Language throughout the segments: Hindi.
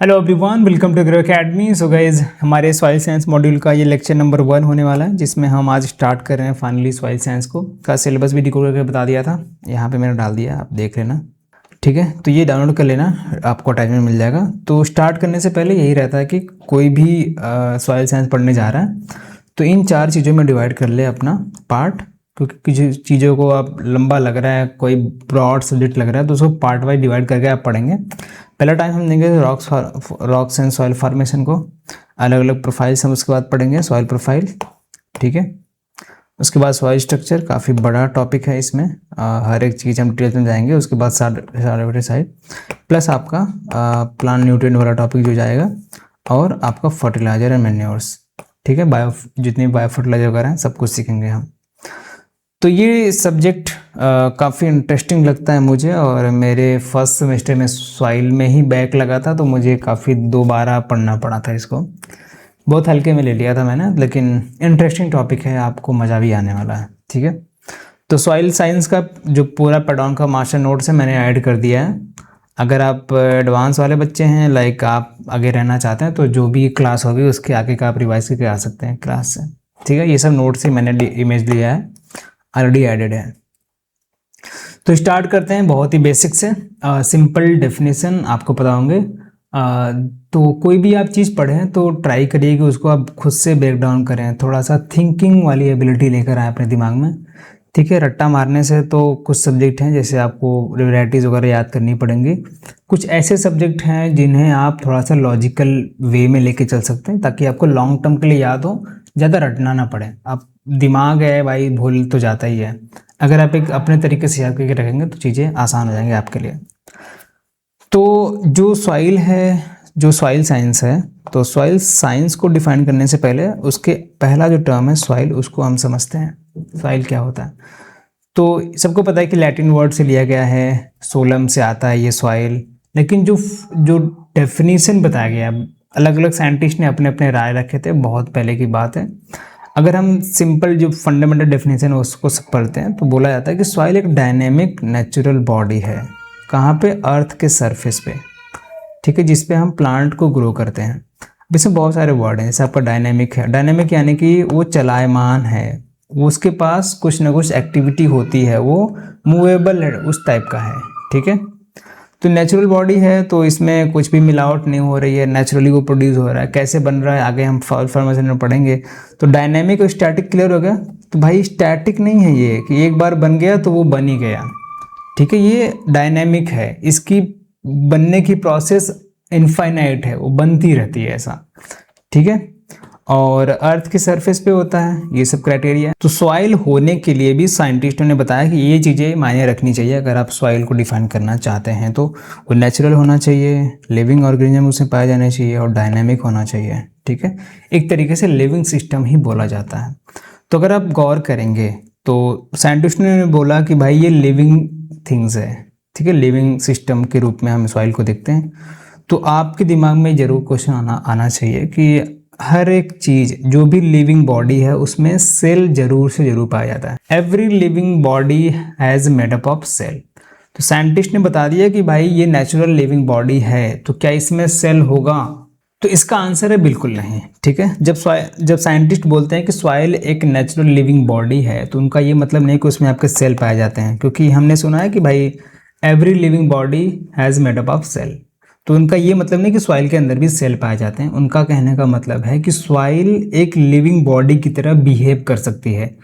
Hello everyone, welcome to Grow Academy. So guys, हमारे सॉइल साइंस मॉड्यूल का ये लेक्चर नंबर 1 होने वाला है, जिसमें हम आज स्टार्ट कर रहे हैं फाइनली सॉइल साइंस को। का सिलेबस भी डिकोड करके बता दिया था, यहाँ पे मैंने डाल दिया, आप देख लेना। ठीक है, तो ये डाउनलोड कर लेना, आपको अटैचमेंट मिल जाएगा। तो स्टार्ट करने से पहले यही रहता है कि कोई भी सॉइल साइंस पढ़ने जा रहा है तो इन 4 चीज़ों में डिवाइड कर ले अपना पार्ट, क्योंकि कुछ चीज़ों को आप लंबा लग रहा है, कोई ब्रॉड सब्जेक्ट लग रहा है, तो उसको पार्ट वाइज डिवाइड करके आप पढ़ेंगे। पहला टाइम हम देंगे रॉक्स एंड सॉइल फॉर्मेशन को, अलग अलग प्रोफाइल्स हम उसके बाद पढ़ेंगे, सॉइल प्रोफाइल। ठीक है, उसके बाद सॉइल स्ट्रक्चर, काफ़ी बड़ा टॉपिक है, इसमें हर एक चीज़ हम डिटेल में जाएंगे। उसके बाद साइड प्लस आपका प्लांट न्यूट्रिएंट वाला टॉपिक जो जाएगा, और आपका फर्टिलाइजर एंड मैन्योर्स। ठीक है, जितने भी बायो फर्टिलाइजर वगैरह हैं सब कुछ सीखेंगे हम। तो ये सब्जेक्ट काफ़ी इंटरेस्टिंग लगता है मुझे, और मेरे फर्स्ट सेमेस्टर में सॉइल में ही बैक लगा था, तो मुझे काफ़ी दोबारा पढ़ना पड़ा था इसको। बहुत हल्के में ले लिया था मैंने, लेकिन इंटरेस्टिंग टॉपिक है, आपको मज़ा भी आने वाला है। ठीक है, तो सॉइल साइंस का जो पूरा पैडाउन का मास्टर नोट्स है मैंने ऐड कर दिया है। अगर आप एडवांस वाले बच्चे हैं, लाइक आप आगे रहना चाहते हैं, तो जो भी क्लास होगी उसके आगे का आप रिवाइज करके आ सकते हैं क्लास से। ठीक है, ये सब नोट्स ही मैंने इमेज लिया है, ऑलरेडी एडेड है। तो स्टार्ट करते हैं बहुत ही बेसिक से। सिंपल डेफिनेशन आपको पता होंगे। तो कोई भी आप चीज़ पढ़ें तो ट्राई करिए कि उसको आप खुद से ब्रेक डाउन करें, थोड़ा सा थिंकिंग वाली एबिलिटी लेकर आए अपने दिमाग में। ठीक है, रट्टा मारने से तो कुछ सब्जेक्ट हैं जैसे आपको रिलेटिव्स वगैरह याद करनी पड़ेंगी, कुछ ऐसे सब्जेक्ट हैं जिन्हें आप थोड़ा सा लॉजिकल वे में लेके चल सकते हैं, ताकि आपको लॉन्ग टर्म के लिए याद हो, ज़्यादा रटना ना पड़े। आप दिमाग है भाई, भूल तो जाता ही है। अगर आप एक अपने तरीके से याद करके रखेंगे तो चीज़ें आसान हो जाएंगी आपके लिए। तो जो सॉइल है, जो सॉइल साइंस है, तो सॉइल साइंस को डिफाइन करने से पहले उसके पहला जो टर्म है सॉइल, उसको हम समझते हैं सॉइल क्या होता है। तो सबको पता है कि लैटिन वर्ड से लिया गया है, सोलम से आता है ये सॉइल। लेकिन जो जो डेफिनेशन बताया गया, अलग अलग साइंटिस्ट ने अपने अपने राय रखे थे, बहुत पहले की बात है। अगर हम सिंपल जो फंडामेंटल डेफिनेशन है उसको पढ़ते हैं, तो बोला जाता है कि सॉइल एक डायनेमिक नेचुरल बॉडी है। कहाँ पे? अर्थ के सरफेस पे। ठीक है, जिस पे हम प्लांट को ग्रो करते हैं। अब इसमें बहुत सारे वर्ड हैं, जैसे आपका डायनेमिक है। डायनेमिक यानी कि वो चलायमान है, वो उसके पास कुछ ना कुछ एक्टिविटी होती है, वो मूवेबल है, उस टाइप का है। ठीक है, तो नेचुरल बॉडी है, तो इसमें कुछ भी मिलावट नहीं हो रही है, नेचुरली वो प्रोड्यूस हो रहा है। कैसे बन रहा है आगे हम फॉर्मेशन में पढ़ेंगे। तो डायनेमिक और स्टैटिक क्लियर हो गया। तो भाई स्टैटिक नहीं है ये कि एक बार बन गया तो वो बन ही गया। ठीक है, ये डायनेमिक है, इसकी बनने की प्रोसेस इनफाइनाइट है, वो बनती रहती है ऐसा। ठीक है, और अर्थ के सरफेस पे होता है, ये सब क्राइटेरिया। तो सॉइल होने के लिए भी साइंटिस्टों ने बताया कि ये चीज़ें मायने रखनी चाहिए। अगर आप सॉइल को डिफाइन करना चाहते हैं तो वो नेचुरल होना चाहिए, लिविंग ऑर्गेनिज्म उसमें पाए जाने चाहिए, और डायनेमिक होना चाहिए। ठीक है, एक तरीके से लिविंग सिस्टम ही बोला जाता है। तो अगर आप गौर करेंगे तो साइंटिस्टों ने बोला कि भाई ये लिविंग थिंग्स है। ठीक है, लिविंग सिस्टम के रूप में हम सॉइल को देखते हैं। तो आपके दिमाग में जरूर क्वेश्चन आना चाहिए कि हर एक चीज जो भी लिविंग बॉडी है उसमें सेल जरूर से जरूर पाया जाता है। Every living body has made up of cell. तो साइंटिस्ट ने बता दिया कि भाई ये नेचुरल लिविंग बॉडी है, तो क्या इसमें सेल होगा? तो इसका आंसर है बिल्कुल नहीं। ठीक है, जब साइंटिस्ट बोलते हैं कि सॉइल एक नेचुरल लिविंग बॉडी है, तो उनका ये मतलब नहीं कि उसमें आपके सेल पाए जाते हैं, क्योंकि हमने सुना है कि भाई every living body has made up of cell. तो उनका ये मतलब नहीं कि सॉइल के अंदर भी सेल पाए जाते हैं। उनका कहने का मतलब है कि सॉइल एक लिविंग बॉडी की तरह बिहेव कर सकती है।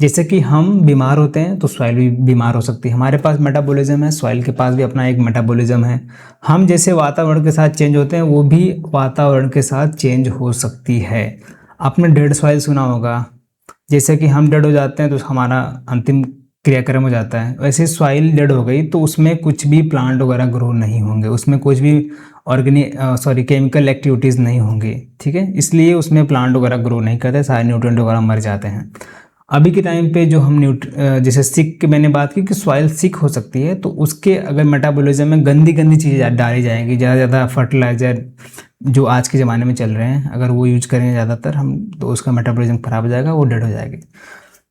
जैसे कि हम बीमार होते हैं तो सॉइल भी बीमार हो सकती है। हमारे पास मेटाबॉलिज्म है, सॉइल के पास भी अपना एक मेटाबॉलिज्म है। हम जैसे वातावरण के साथ चेंज होते हैं, वो भी वातावरण के साथ चेंज हो सकती है। आपने डेड सॉइल सुना होगा, जैसे कि हम डेड हो जाते हैं तो हमारा अंतिम क्रियाक्रम हो जाता है, वैसे सॉइल डेड हो गई तो उसमें कुछ भी प्लांट वगैरह ग्रो नहीं होंगे, उसमें कुछ भी केमिकल एक्टिविटीज़ नहीं होंगी। ठीक है, इसलिए उसमें प्लांट वगैरह ग्रो नहीं करते, सारे न्यूट्रिएंट वगैरह मर जाते हैं। अभी के टाइम पे जो हम जैसे सिक की मैंने बात की कि सॉइल सिक हो सकती है, तो उसके अगर मेटाबॉलिज्म में गंदी गंदी चीज़ें डाली जाएंगी, ज़्यादा फर्टिलाइज़र जो आज के ज़माने में चल रहे हैं, अगर वो यूज करेंगे ज़्यादातर हम, तो उसका मेटाबॉलिज्म खराब हो जाएगा, वो डेड हो जाएगी।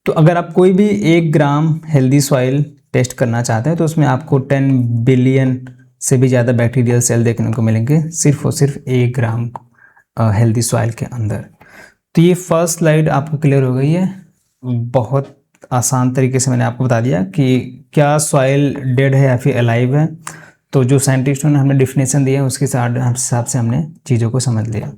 तो अगर आप कोई भी 1 ग्राम हेल्दी सॉइल टेस्ट करना चाहते हैं तो उसमें आपको 10 बिलियन से भी ज़्यादा बैक्टीरियल सेल देखने को मिलेंगे सिर्फ और सिर्फ 1 ग्राम हेल्दी सॉइल के अंदर। तो ये फर्स्ट स्लाइड आपको क्लियर हो गई है। बहुत आसान तरीके से मैंने आपको बता दिया कि क्या सॉइल डेड है या फिर अलाइव है। तो जो साइंटिस्टों ने हमें डिफिनेशन दिया उसके हिसाब से हमने चीज़ों को समझ लिया।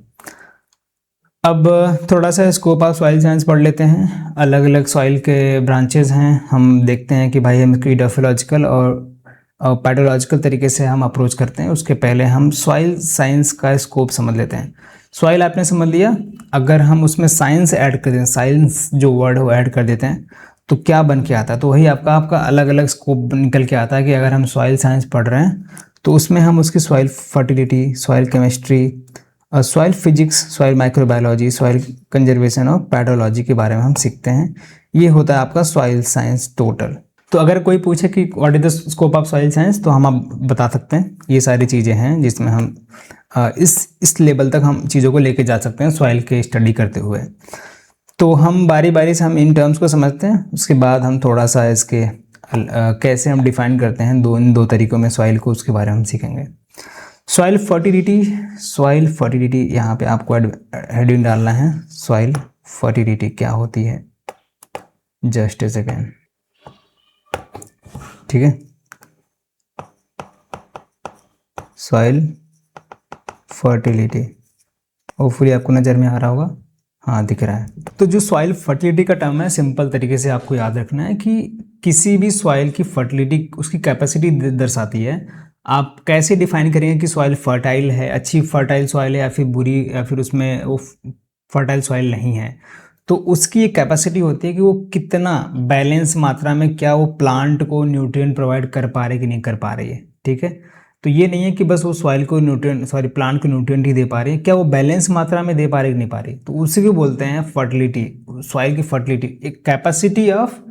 अब थोड़ा सा स्कोप ऑफ सॉइल साइंस पढ़ लेते हैं। अलग अलग सॉइल के ब्रांचेज हैं। हम देखते हैं कि भाई हम इसको इडोफिलॉजिकल और पैडोलॉजिकल तरीके से हम अप्रोच करते हैं। उसके पहले हम सॉइल साइंस का स्कोप समझ लेते हैं। सॉइल आपने समझ लिया, अगर हम उसमें साइंस ऐड कर दें, साइंस जो वर्ड है वो ऐड कर देते हैं तो क्या बन के आता है, तो वही आपका अलग अलग स्कोप निकल के आता है कि अगर हम सॉइल साइंस पढ़ रहे हैं तो उसमें हम उसकी soil fertility, soil chemistry, soil physics, soil microbiology, soil conservation और पैडोलॉजी के बारे में हम सीखते हैं। ये होता है आपका सॉइल साइंस टोटल। तो अगर कोई पूछे कि what is the scope of soil science, तो हम आप बता सकते हैं ये सारी चीज़ें हैं जिसमें हम इस लेवल तक हम चीज़ों को लेके जा सकते हैं सॉइल के स्टडी करते हुए। तो हम बारी बारी से हम इन टर्म्स को समझते हैं, उसके बाद हम थोड़ा सा इसके कैसे हम डिफाइन करते हैं इन दो तरीकों में सॉइल को, उसके बारे में हम सीखेंगे। सॉइल फर्टिलिटी यहाँ पे आपको हेडिंग डालना है। सॉइल फर्टिलिटी क्या होती है, जस्ट ए सेकेंड, ठीक है। सॉइल फर्टिलिटी होपफुली आपको नज़र में आ रहा होगा, हाँ दिख रहा है। तो जो सॉइल फर्टिलिटी का टर्म है, सिंपल तरीके से आपको याद रखना है कि किसी भी सॉइल की फर्टिलिटी उसकी कैपेसिटी दर्शाती है। आप कैसे डिफाइन करेंगे कि सॉइल फर्टाइल है, अच्छी फर्टाइल सॉइल है या फिर बुरी, या फिर उसमें वो फर्टाइल सॉइल नहीं है। तो उसकी एक कैपेसिटी होती है कि वो कितना बैलेंस मात्रा में क्या वो प्लांट को न्यूट्रिएंट प्रोवाइड कर पा रहे कि नहीं कर पा रही है, ठीक है। तो ये नहीं है कि बस वो सॉइल को प्लांट को न्यूट्रिएंट ही दे पा रही है, क्या वो बैलेंस मात्रा में दे पा रही कि नहीं पा रही। तो उसी को बोलते हैं फर्टिलिटी, सॉइल की फर्टिलिटी, एक capacity of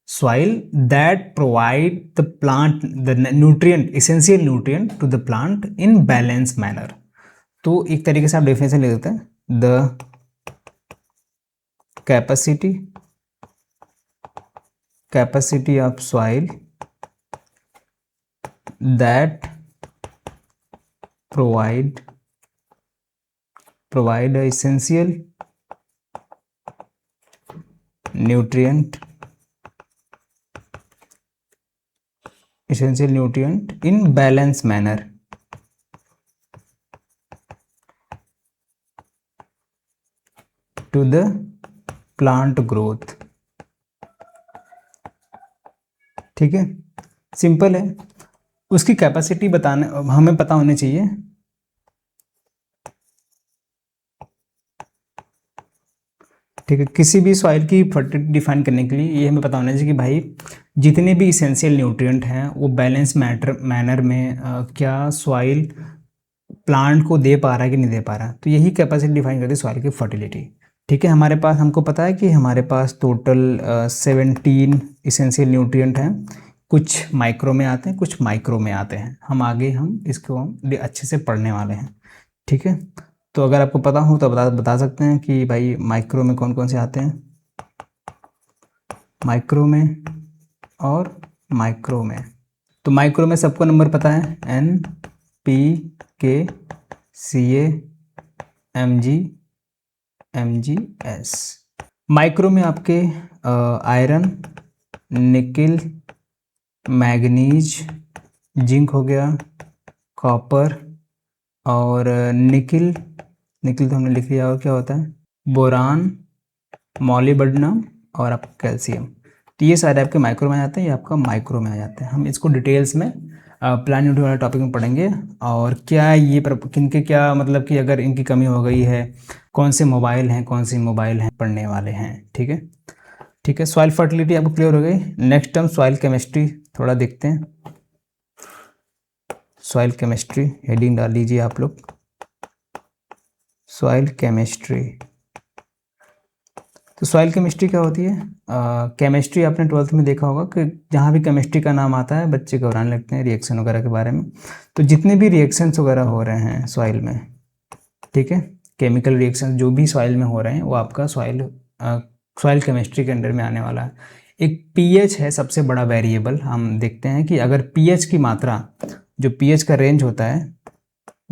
soil that provide the plant the nutrient, essential nutrient to the plant in balanced manner। तो एक तरीके से आप डेफिनेशन ले देते हैं, the capacity of soil that provide a essential nutrient in balanced manner to the plant growth। ठीक है, सिंपल है। उसकी कैपेसिटी बताने हमें पता होनी चाहिए। ठीक है, किसी भी सॉइल की फर्टिलिटी डिफाइन करने के लिए ये हमें पता होना चाहिए कि भाई जितने भी इसेंशियल न्यूट्रिएंट हैं वो बैलेंस मैनर में क्या सॉइल प्लांट को दे पा रहा है कि नहीं दे पा रहा। तो यही कैपेसिटी डिफाइन करती है सॉइल की फर्टिलिटी। ठीक है, हमारे पास, हमको पता है कि हमारे पास टोटल 17 इसेंशियल न्यूट्रिएंट हैं। कुछ माइक्रो में आते हैं, कुछ माइक्रो में आते हैं। हम आगे इसको अच्छे से पढ़ने वाले हैं। ठीक है, तो अगर आपको पता हो तो बता सकते हैं कि भाई माइक्रो में कौन कौन से आते हैं, माइक्रो में और माइक्रो में। तो माइक्रो में सबको नंबर पता है, N P K Ca Mg Mgs। Micro में आपके आयरन, निकिल, मैग्नीज, जिंक हो गया, कॉपर और निकिल तो हमने लिख लिया। और क्या होता है, बोरान, मॉलिब्डेनम और आपका कैल्शियम। तो ये सारे आपके माइक्रो में आ जाते हैं, ये आपका माइक्रो में आ जाते हैं। हम इसको डिटेल्स में प्लांट न्यूट्रिएंट वाले टॉपिक में पढ़ेंगे। और क्या ये किनके क्या मतलब कि अगर इनकी कमी हो गई है, कौन से मोबाइल हैं पढ़ने वाले हैं। ठीक है, ठीक है। सॉइल फर्टिलिटी आपको क्लियर हो गई। नेक्स्ट टर्म सॉइल केमिस्ट्री थोड़ा देखते हैं। सॉइल केमिस्ट्री हेडिंग डाल लीजिए आप लोग, सॉइल केमिस्ट्री। तो सॉइल केमिस्ट्री क्या होती है, केमिस्ट्री आपने 12th में देखा होगा कि जहाँ भी केमिस्ट्री का नाम आता है बच्चे घबराने लगते हैं रिएक्शन वगैरह के बारे में। तो जितने भी रिएक्शंस वगैरह हो रहे हैं सॉइल में, ठीक है, केमिकल रिएक्शन जो भी सॉइल में हो रहे हैं वो आपका सॉइल केमिस्ट्री के अंडर में आने वाला है। एक पीएच है सबसे बड़ा वेरिएबल। हम देखते हैं कि अगर पीएच की मात्रा, जो पीएच का रेंज होता है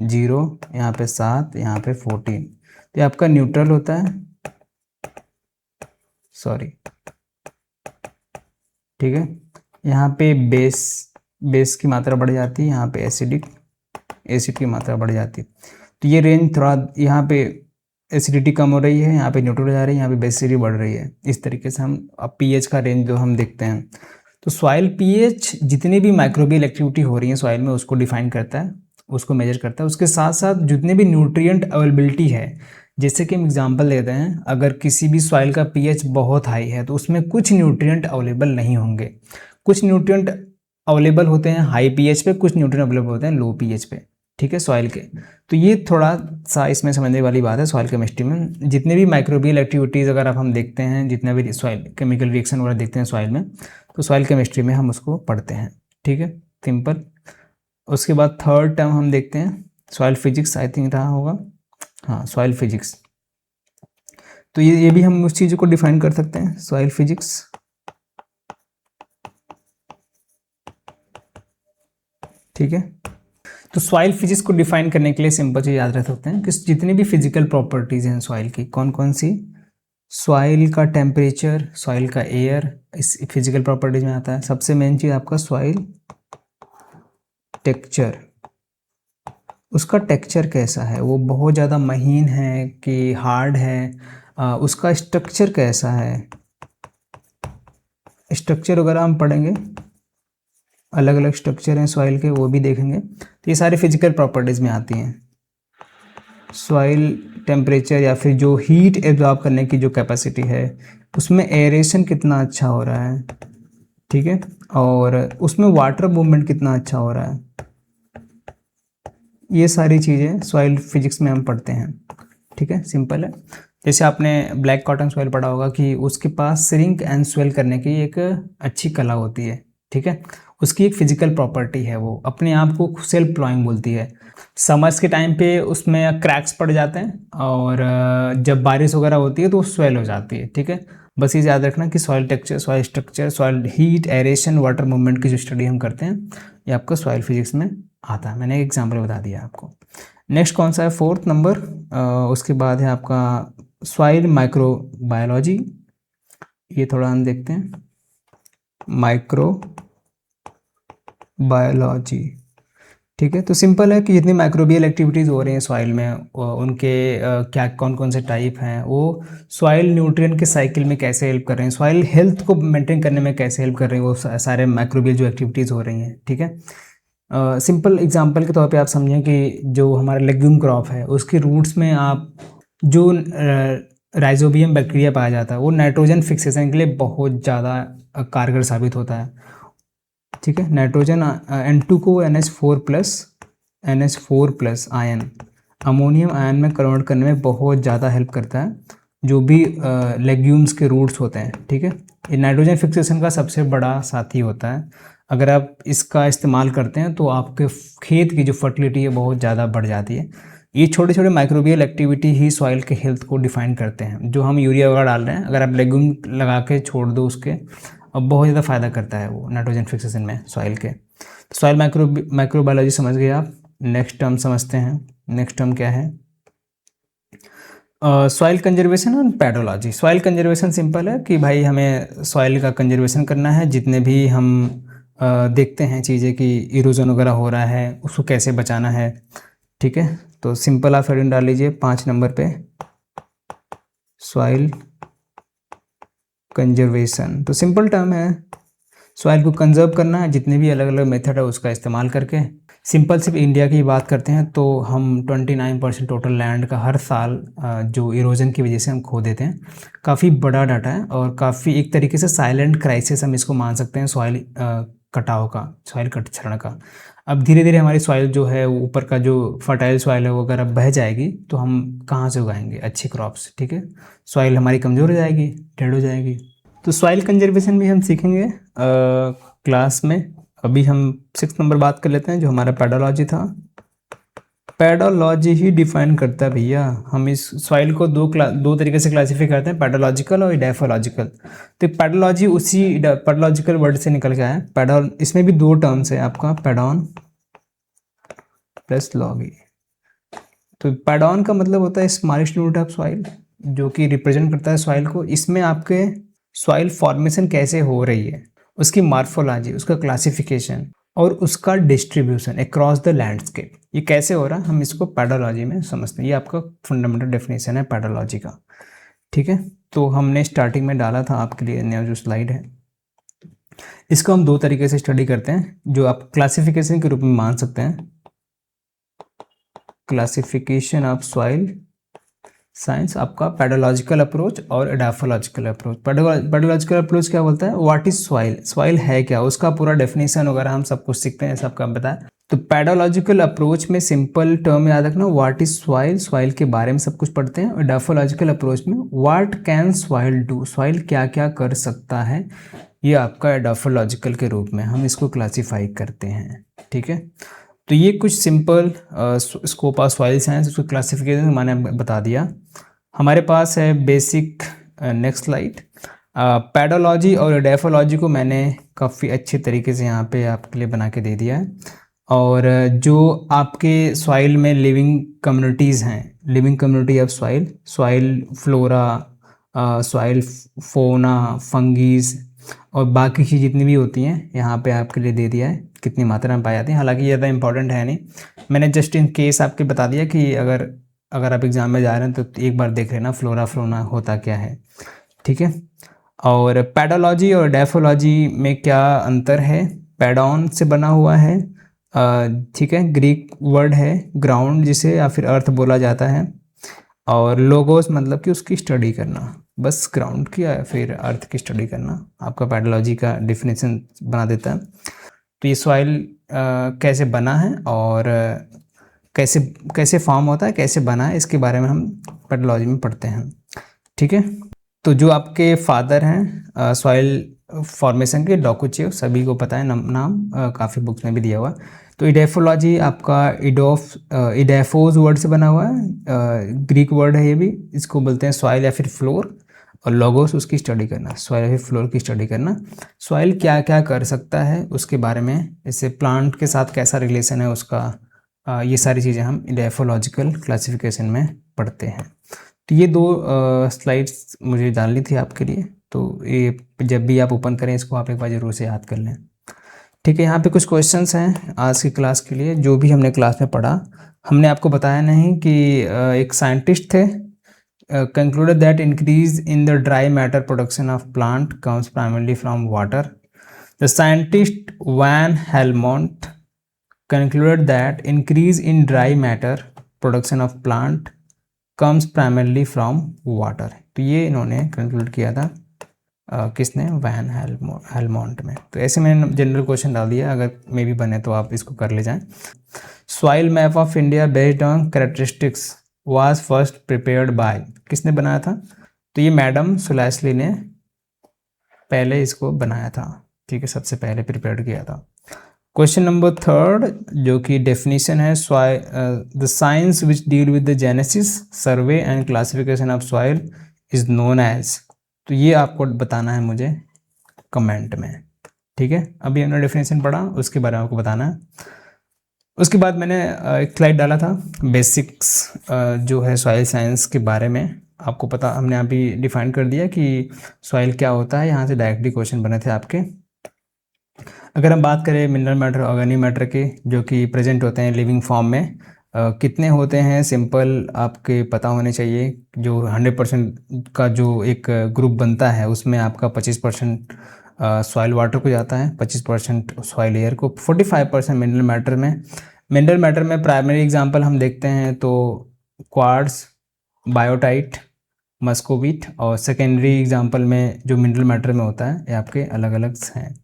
0, यहाँ पे 7, यहाँ पे 14, तो ये आपका न्यूट्रल होता है, सॉरी, ठीक है। यहाँ पे बेस की मात्रा बढ़ जाती है, यहाँ पे एसिड की मात्रा बढ़ जाती है। तो ये रेंज थोड़ा, यहाँ पे एसिडिटी कम हो रही है, यहाँ पे न्यूट्रल जा रही है, यहाँ पे बेसिडिटी बढ़ रही है। इस तरीके से हम अब पीएच का रेंज जो हम देखते हैं, तो सॉइल पीएच जितनी भी माइक्रोबियल एक्टिविटी हो रही है सॉइल में उसको डिफाइन करता है, उसको मेजर करता है। उसके साथ साथ जितने भी न्यूट्रिएंट अवेलेबिलिटी है, जैसे कि हम एग्जांपल लेते हैं, अगर किसी भी सॉइल का पीएच बहुत हाई है तो उसमें कुछ न्यूट्रिएंट अवेलेबल नहीं होंगे। कुछ न्यूट्रिएंट अवेलेबल होते हैं हाई पीएच पे, कुछ न्यूट्रिएंट अवेलेबल होते हैं लो पीएच पे, ठीक है, सॉइल के। तो ये थोड़ा सा इसमें समझने वाली बात है सॉइल केमिस्ट्री में। जितने भी माइक्रोबियल एक्टिविटीज़ अगर आप हम देखते हैं, जितना भी सॉइल केमिकल रिएक्शन वगैरह देखते हैं सॉइल में, तो सॉइल केमिस्ट्री में हम उसको पढ़ते हैं, ठीक है, सिंपल। उसके बाद थर्ड टर्म हम देखते हैं सॉइल फिजिक्स, आई थिंक रहा होगा, हाँ, सॉइल फिजिक्स। तो ये भी हम उस चीज़ को डिफाइन कर सकते हैं, सॉइल फिजिक्स, ठीक है। तो सॉइल फिजिक्स को डिफाइन करने के लिए सिंपल चीज याद रख सकते हैं कि जितनी भी फिजिकल प्रॉपर्टीज हैं सॉइल की, कौन कौन सी, सॉइल का टेम्परेचर, सॉइल का एयर, इस फिजिकल प्रॉपर्टीज में आता है। सबसे मेन चीज आपका सॉइल टेक्सचर, उसका टेक्सचर कैसा है, वो बहुत ज़्यादा महीन है कि हार्ड है, उसका स्ट्रक्चर कैसा है, स्ट्रक्चर वगैरह हम पढ़ेंगे, अलग अलग स्ट्रक्चर हैं सॉइल के, वो भी देखेंगे। तो ये सारी फिजिकल प्रॉपर्टीज़ में आती हैं। सॉइल टेम्परेचर या फिर जो हीट एब्जॉर्ब करने की जो कैपेसिटी है, उसमें एरेशन कितना अच्छा हो रहा है, ठीक है, और उसमें वाटर मूवमेंट कितना अच्छा हो रहा है, ये सारी चीज़ें सॉइल फिजिक्स में हम पढ़ते हैं, ठीक है, सिंपल है। जैसे आपने ब्लैक कॉटन सॉइल पढ़ा होगा कि उसके पास श्रिंक एंड स्वेल करने की एक अच्छी कला होती है, ठीक है, उसकी एक फिजिकल प्रॉपर्टी है, वो अपने आप को सेल्फ प्लॉइंग बोलती है। समर्स के टाइम पे उसमें क्रैक्स पड़ जाते हैं और जब बारिश वगैरह होती है तो वो स्वेल हो जाती है, ठीक है। बस ये याद रखना कि soil texture, soil structure, soil heat, aeration, water movement की जो स्टडी हम करते हैं ये आपका सॉइल फिजिक्स में आता है। मैंने एक एग्जाम्पल बता दिया आपको। नेक्स्ट कौन सा है, 4th नंबर, उसके बाद है आपका सॉइल माइक्रोबायोलॉजी। ये थोड़ा हम देखते हैं, माइक्रोबायोलॉजी, ठीक है। तो सिंपल है कि जितनी माइक्रोबियल एक्टिविटीज़ हो रही हैं सॉइल में, उनके क्या कौन कौन से टाइप हैं, वो सॉइल न्यूट्रिएंट के साइकिल में कैसे हेल्प कर रहे हैं, सॉइल हेल्थ को मेंटेन करने में कैसे हेल्प कर रहे हैं, वो सारे माइक्रोबियल जो एक्टिविटीज़ हो रही हैं, ठीक है। सिंपल एग्जांपल के तौर पे आप समझें कि जो हमारा लेग्यूम क्रॉप है उसके रूट्स में आप जो राइजोबियम बैक्टीरिया पाया जाता है वो नाइट्रोजन फिक्सेशन के लिए बहुत ज़्यादा कारगर साबित होता है, ठीक है। नाइट्रोजन N2 को NH4+ आयन अमोनियम आयन में कन्वर्ट करने में बहुत ज़्यादा हेल्प करता है, जो भी लेग्यूम्स के रूट्स होते हैं, ठीक है। ये नाइट्रोजन फिक्सेशन का सबसे बड़ा साथी होता है। अगर आप इसका इस्तेमाल करते हैं तो आपके खेत की जो फर्टिलिटी है बहुत ज़्यादा बढ़ जाती है। ये छोटे छोटे माइक्रोबियल एक्टिविटी ही सॉइल के हेल्थ को डिफाइन करते हैं। जो हम यूरिया वगैरह डाल रहे हैं, अगर आप लेग्यूम लगा के छोड़ दो उसके, अब बहुत ज़्यादा फ़ायदा करता है वो नाइट्रोजन फिक्सेशन में सॉइल के। तो सॉइल माइक्रोबायोलॉजी समझ गए आप। नेक्स्ट टर्म समझते हैं। नेक्स्ट टर्म क्या है, सॉइल कंजर्वेशन और पेडोलॉजी। सॉइल कंजर्वेशन सिंपल है कि भाई हमें सॉइल का कंजर्वेशन करना है, जितने भी हम देखते हैं चीज़ें कि इरोजन वगैरह हो रहा है उसको कैसे बचाना है, ठीक है। तो सिंपल आप हेडिंग डाल लीजिए 5 नंबर पे, सॉइल कंजर्वेशन। तो सिंपल टर्म है, सॉइल को कंजर्व करना है, जितने भी अलग अलग मेथड है उसका इस्तेमाल करके। सिंपल सिर्फ इंडिया की बात करते हैं तो हम 29% टोटल लैंड का हर साल जो इरोजन की वजह से हम खो देते हैं। काफ़ी बड़ा डाटा है और काफ़ी एक तरीके से साइलेंट क्राइसिस हम इसको मान सकते हैं सॉइल कटाव का, सॉइल क्षरण का। अब धीरे धीरे हमारी सॉइल जो है ऊपर का जो फर्टाइल सॉइल है वो अगर अब बह जाएगी तो हम कहाँ से उगाएंगे अच्छी क्रॉप्स, ठीक है। सॉइल हमारी कमज़ोर हो जाएगी, डेड हो जाएगी। तो सॉइल कंजर्वेशन भी हम सीखेंगे क्लास में। अभी हम 6th नंबर बात कर लेते हैं जो हमारा पेडोलॉजी था। पैडोलॉजी ही डिफाइन करता है भैया। हम इस सॉइल को दो तरीके से क्लासीफाई करते हैं, पैडोलॉजिकल और इडेफोलॉजिकल। तो पैडोलॉजी उसी पैडोलॉजिकल वर्ड से निकल के आया है। पैडोल, इसमें भी दो टर्म्स है आपका, पैडॉन प्लस लॉगी। तो पैडॉन का मतलब होता है स्मॉलेस्ट यूनिट ऑफ सॉइल, जो कि रिप्रेजेंट करता है सॉइल को। इसमें आपके सॉइल फॉर्मेशन कैसे हो रही है, उसकी मार्फोलॉजी, उसका क्लासिफिकेशन और उसका डिस्ट्रीब्यूशन अक्रॉस द लैंडस्केप, ये कैसे हो रहा है, हम इसको पैडोलॉजी में समझते हैं। ये आपका फंडामेंटल डेफिनेशन है पैडोलॉजी का। ठीक है, तो हमने स्टार्टिंग में डाला था आपके लिए नया जो स्लाइड है, इसको हम दो तरीके से स्टडी करते हैं, जो आप क्लासिफिकेशन के रूप में मान सकते हैं। क्लासिफिकेशन ऑफ सॉइल साइंस आपका पैडोलॉजिकल अप्रोच और एडाफोलॉजिकल अप्रोच। पैडोलॉजिकल अप्रोच क्या बोलता है, व्हाट इज सॉइल, सॉइल है क्या, उसका पूरा डेफिनेशन वगैरह हम सब कुछ सीखते हैं, सबका बताया। तो पैडोलॉजिकल अप्रोच में सिंपल टर्म याद रखना, व्हाट इज सॉइल, सॉइल के बारे में सब कुछ पढ़ते हैं। और एडाफोलॉजिकल अप्रोच में what can soil do, soil क्या क्या कर सकता है, ये आपका एडाफोलॉजिकल के रूप में हम इसको क्लासीफाई करते हैं। ठीक है, तो ये कुछ simple scope of soil science, उसको क्लासिफिकेशन मैंने बता दिया। हमारे पास है बेसिक, नेक्स्ट स्लाइड। पैडोलॉजी और एडेफोलॉजी को मैंने काफ़ी अच्छे तरीके से यहाँ पे आपके लिए बना के दे दिया है। और जो आपके सॉइल में लिविंग कम्युनिटीज़ हैं, living community of soil, soil flora, soil फोना, फंगीज और बाकी चीज़ जितनी भी होती हैं, यहाँ पे आपके लिए दे दिया है कितनी मात्रा में पाई जाती हैं। हालांकि ये ज़्यादा इंपॉर्टेंट है नहीं, मैंने जस्ट इन केस आपके बता दिया कि अगर आप एग्ज़ाम में जा रहे हैं तो एक बार देख लेना फ्लोरा फ्लोना होता क्या है। ठीक है, और पैडोलॉजी और डेफोलॉजी में क्या अंतर है, पैडॉन से बना हुआ है, ठीक है, ग्रीक वर्ड है ग्राउंड जिसे या फिर अर्थ बोला जाता है, और लोगोस मतलब कि उसकी स्टडी करना, बस ग्राउंड की या फिर अर्थ की स्टडी करना आपका पैडोलॉजी का डिफिनेशन बना देता है। तो ये सॉइल कैसे बना है और कैसे कैसे फॉर्म होता है, कैसे बना है, इसके बारे में हम पैडोलॉजी में पढ़ते हैं। ठीक है, तो जो आपके फादर हैं सॉइल फॉर्मेशन के, डॉकुचेव, सभी को पता है नाम काफ़ी बुक्स में भी दिया हुआ। तो इडेफोलॉजी आपका इडेफोज वर्ड से बना हुआ है, ग्रीक वर्ड है ये भी, इसको बोलते हैं सॉइल या फिर फ्लोर। और लोगोस उसकी स्टडी करना, सॉइल या फिर फ्लोर की स्टडी करना, सॉइल क्या क्या कर सकता है उसके बारे में, इससे प्लांट के साथ कैसा रिलेशन है उसका, ये सारी चीज़ें हम इडेफोलॉजिकल क्लासिफिकेशन में पढ़ते हैं। तो ये दो स्लाइड्स मुझे डालनी थी आपके लिए, तो ये जब भी आप ओपन करें इसको आप एक बार ज़रूर से याद कर लें। ठीक है, यहाँ पे कुछ क्वेश्चंस हैं आज की क्लास के लिए, जो भी हमने क्लास में पढ़ा। हमने आपको बताया नहीं कि एक साइंटिस्ट थे, concluded that increase in the dry matter production of plant comes primarily from water. The scientist Van Helmont concluded that increase in dry matter production of plant comes primarily from water. तो ये इन्होंने कंक्लूड किया था किसने, वैन हेलमोंट में। तो ऐसे मैंने जनरल क्वेश्चन डाल दिया, अगर मे भी बने तो आप इसको कर ले जाएं। Soil map of India based on characteristics was first prepared by, किसने बनाया था, तो ये मैडम सुलैसली ने पहले इसको बनाया था। ठीक है, सबसे पहले प्रिपेयर किया था। क्वेश्चन नंबर 3 जो कि डेफिनेशन है, the science which deal with the genesis, survey and classification of soil is known as, तो ये आपको बताना है मुझे कमेंट में। ठीक है, अभी हमने डेफिनेशन पढ़ा, उसके बारे में आपको बताना है। उसके बाद मैंने एक स्लाइड डाला था बेसिक्स जो है सॉइल साइंस के बारे में, आपको पता, हमने अभी डिफाइन कर दिया कि सॉइल क्या होता है, यहाँ से डायरेक्टली क्वेश्चन बने थे आपके। अगर हम बात करें मिनरल मैटर, ऑर्गेनिक मैटर के, जो कि प्रेजेंट होते हैं लिविंग फॉर्म में, कितने होते हैं, सिंपल आपके पता होने चाहिए। जो 100% का जो एक ग्रुप बनता है उसमें आपका 25% सॉइल वाटर को जाता है, 25% सॉइल एयर को, 45% मिनरल मैटर में। मिनरल मैटर में प्राइमरी एग्जांपल हम देखते हैं तो क्वार्ट्ज, बायोटाइट, मस्कोविट, और सेकेंडरी एग्जांपल में जो मिनरल मैटर में होता है ये आपके अलग अलग हैं।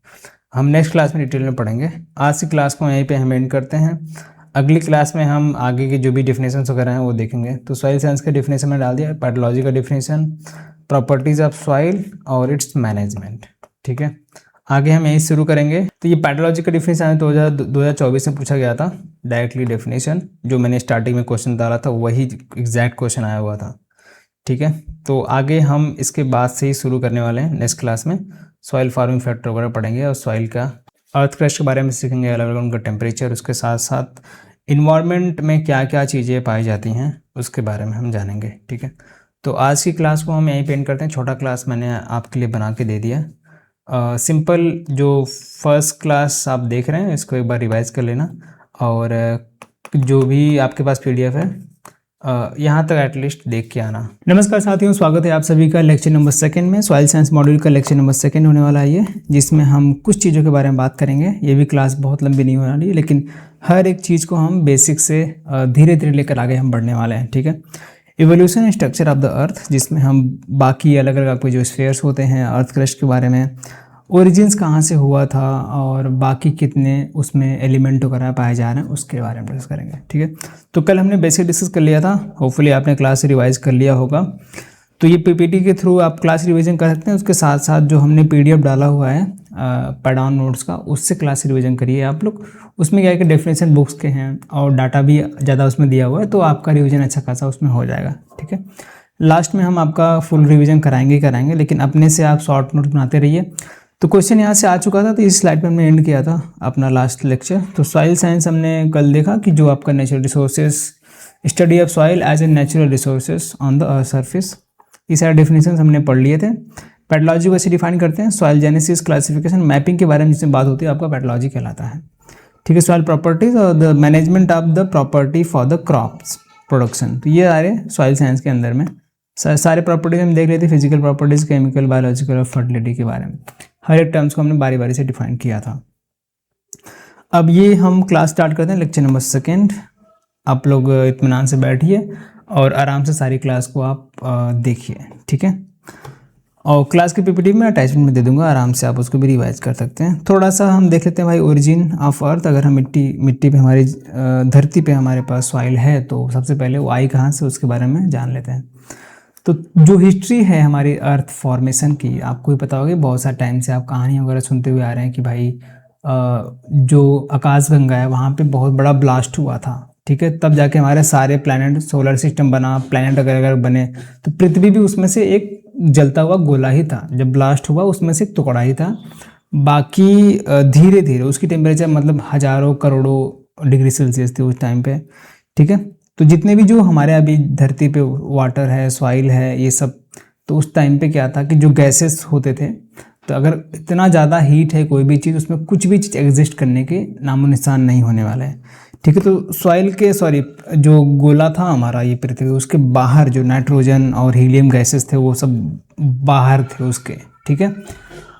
हम नेक्स्ट क्लास में डिटेल में पढ़ेंगे। आज की क्लास को यहीं पे हम एंड करते हैं। अगली क्लास में हम आगे के जो भी डिफिनेशन वगैरह हैं वो देखेंगे। तो सॉइल साइंस का डिफिनेशन में डाल दिया, पैथोलॉजी का डिफिनेशन, प्रॉपर्टीज ऑफ सॉइल और इट्स मैनेजमेंट। ठीक है, आगे हम यहीं शुरू करेंगे। तो ये पैथोलॉजी का डिफिनेशन 2024 में पूछा गया था, डायरेक्टली डेफिनेशन जो मैंने स्टार्टिंग में क्वेश्चन डाला था वही एग्जैक्ट क्वेश्चन आया हुआ था। ठीक है, तो आगे हम इसके बाद से ही शुरू करने वाले हैं। नेक्स्ट क्लास में सॉइल फार्मिंग फैक्टर वगैरह पढ़ेंगे और सॉइल का अर्थ क्रस्ट के बारे में सीखेंगे, अलग अलग उनका टेम्परेचर, उसके साथ साथ इन्वायरमेंट में क्या क्या चीज़ें पाई जाती हैं उसके बारे में हम जानेंगे। ठीक है, तो आज की क्लास को हम यहीं पे एंड करते हैं। छोटा क्लास मैंने आपके लिए बना के दे दिया। सिंपल जो फर्स्ट क्लास आप देख रहे हैं इसको एक बार रिवाइज कर लेना, और जो भी आपके पास PDF है यहाँ तक एटलीस्ट देख के आना। नमस्कार साथियों, स्वागत है आप सभी का लेक्चर नंबर 2 में। सॉइल साइंस मॉड्यूल का लेक्चर नंबर 2 होने वाला है ये, जिसमें हम कुछ चीज़ों के बारे में बात करेंगे। ये भी क्लास बहुत लंबी नहीं होने वाली है, लेकिन हर एक चीज़ को हम बेसिक से धीरे धीरे लेकर आगे हम बढ़ने वाले हैं। ठीक है, evolution and structure of the earth, जिसमें हम बाकी अलग अलग आपके जो स्फीयर्स होते हैं अर्थ क्रस्ट के बारे में, ओरिजिन्स कहाँ से हुआ था और बाकी कितने उसमें एलिमेंट वगैरह पाए जा रहे हैं उसके बारे में डिस्कस करेंगे। ठीक है, तो कल हमने बेसिक डिस्कस कर लिया था, होपफुली आपने क्लास रिवाइज कर लिया होगा। तो ये PPT के थ्रू आप क्लास रिवीजन कर सकते हैं। उसके साथ साथ जो हमने PDF डाला हुआ है पैडाउन नोट्स का, उससे क्लास रिवीजन करिए आप लोग। उसमें क्या है कि डेफिनेशन बुक्स के हैं और डाटा भी ज़्यादा उसमें दिया हुआ है, तो आपका रिवीजन अच्छा खासा उसमें हो जाएगा। ठीक है, लास्ट में हम आपका फुल रिवीजन कराएंगे, लेकिन अपने से आप शॉर्ट नोट बनाते रहिए। तो क्वेश्चन यहाँ से आ चुका था, तो इस स्लाइड पे हमने एंड किया था अपना लास्ट लेक्चर। तो सॉइल साइंस हमने कल देखा कि जो आपका natural resources, study of soil as a natural resources on the earth surface, ये सारे डेफिनेशन हमने पढ़ लिए थे। पैथोलॉजी को ऐसे डिफाइन करते हैं, सॉइल जेनेसिस, क्लासिफिकेशन, मैपिंग के बारे में जिसमें बात होती है आपका पैथोलॉजी कहलाता है। ठीक है, सॉइल प्रॉपर्टीज और the management of the property for the crops production, तो ये आ रहे सॉइल साइंस के अंदर में सारे प्रॉपर्टीज हम देख रहे थे, फिजिकल प्रॉपर्टीज, केमिकल, बायोलॉजिकल और फर्टिलिटी के बारे में। हर एक टर्म्स को हमने बारी बारी से डिफाइन किया था। अब ये हम क्लास स्टार्ट करते हैं, लेक्चर नंबर 2। आप लोग इत्मीनान से बैठिए और आराम से सारी क्लास को आप देखिए। ठीक है, और क्लास के PPT में अटैचमेंट में दे दूंगा, आराम से आप उसको भी रिवाइज कर सकते हैं। थोड़ा सा हम देख लेते हैं भाई ओरिजिन ऑफ अर्थ। अगर हम मिट्टी पे हमारी धरती पे हमारे पास सॉइल है, तो सबसे पहले वो आई कहाँ से उसके बारे में जान लेते हैं। तो जो हिस्ट्री है हमारी अर्थ फॉर्मेशन की, आपको भी पता होगा, बहुत सारे टाइम से आप कहानी वगैरह सुनते हुए आ रहे हैं कि भाई जो आकाशगंगा है वहाँ पे बहुत बड़ा ब्लास्ट हुआ था। ठीक है, तब जाके हमारे सारे प्लैनेट, सोलर सिस्टम बना, प्लैनेट वगैरह बने। तो पृथ्वी भी उसमें से एक जलता हुआ गोला ही था, जब ब्लास्ट हुआ उसमें से एक टुकड़ा ही था। बाकी धीरे धीरे उसकी टेम्परेचर मतलब हज़ारों करोड़ों डिग्री सेल्सियस थी उस टाइम पे। ठीक है, तो जितने भी जो हमारे अभी धरती पे वाटर है, सॉइल है, ये सब, तो उस टाइम पे क्या था कि जो गैसेस होते थे, तो अगर इतना ज़्यादा हीट है कोई भी चीज़, उसमें कुछ भी चीज़ एग्जिस्ट करने के नामो निशान नहीं होने वाला है। ठीक है, तो सॉइल के जो गोला था हमारा ये पृथ्वी, उसके बाहर जो नाइट्रोजन और हीलियम गैसेस थे वो सब बाहर थे उसके। ठीक है,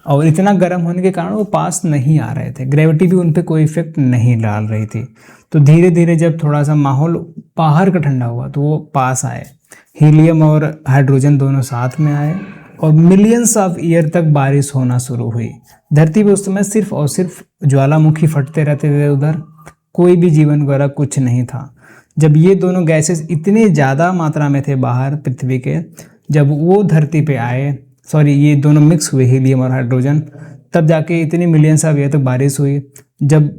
और इतना गर्म होने के कारण वो पास नहीं आ रहे थे, ग्रेविटी भी उन पर कोई इफेक्ट नहीं डाल रही थी। तो धीरे धीरे जब थोड़ा सा माहौल बाहर का ठंडा हुआ तो वो पास आए, हीलियम और हाइड्रोजन दोनों साथ में आए, और मिलियंस ऑफ ईयर तक बारिश होना शुरू हुई। धरती पे उस समय सिर्फ और सिर्फ ज्वालामुखी फटते रहते थे, उधर कोई भी जीवन वगैरह कुछ नहीं था। जब ये दोनों गैसेस इतने ज़्यादा मात्रा में थे बाहर पृथ्वी के, जब वो धरती पे आए, ये दोनों मिक्स हुए, हीलियम और हाइड्रोजन, तब जाके इतनी मिलियंस ऑफ ईयर तक बारिश हुई। जब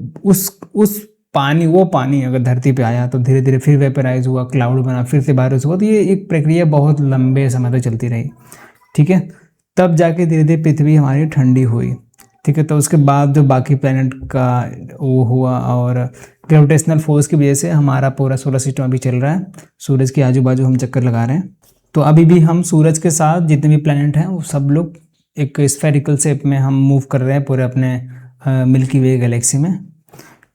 वो पानी अगर धरती पे आया तो धीरे धीरे फिर वेपराइज हुआ, क्लाउड बना, फिर से बारिश हुआ। तो ये एक प्रक्रिया बहुत लंबे समय तक चलती रही। ठीक है, तब जाके धीरे धीरे पृथ्वी हमारी ठंडी हुई। ठीक है, तो उसके बाद जो बाकी प्लैनेट का वो हुआ, और ग्रेविटेशनल फोर्स की वजह से हमारा पूरा सोलर सिस्टम अभी चल रहा है, सूरज के आजू बाजू हम चक्कर लगा रहे हैं। तो अभी भी हम सूरज के साथ जितने भी प्लैनेट हैं वो सब लोग एक स्फेरिकल शेप में हम मूव कर रहे हैं पूरे अपने मिल्की वे गैलेक्सी में।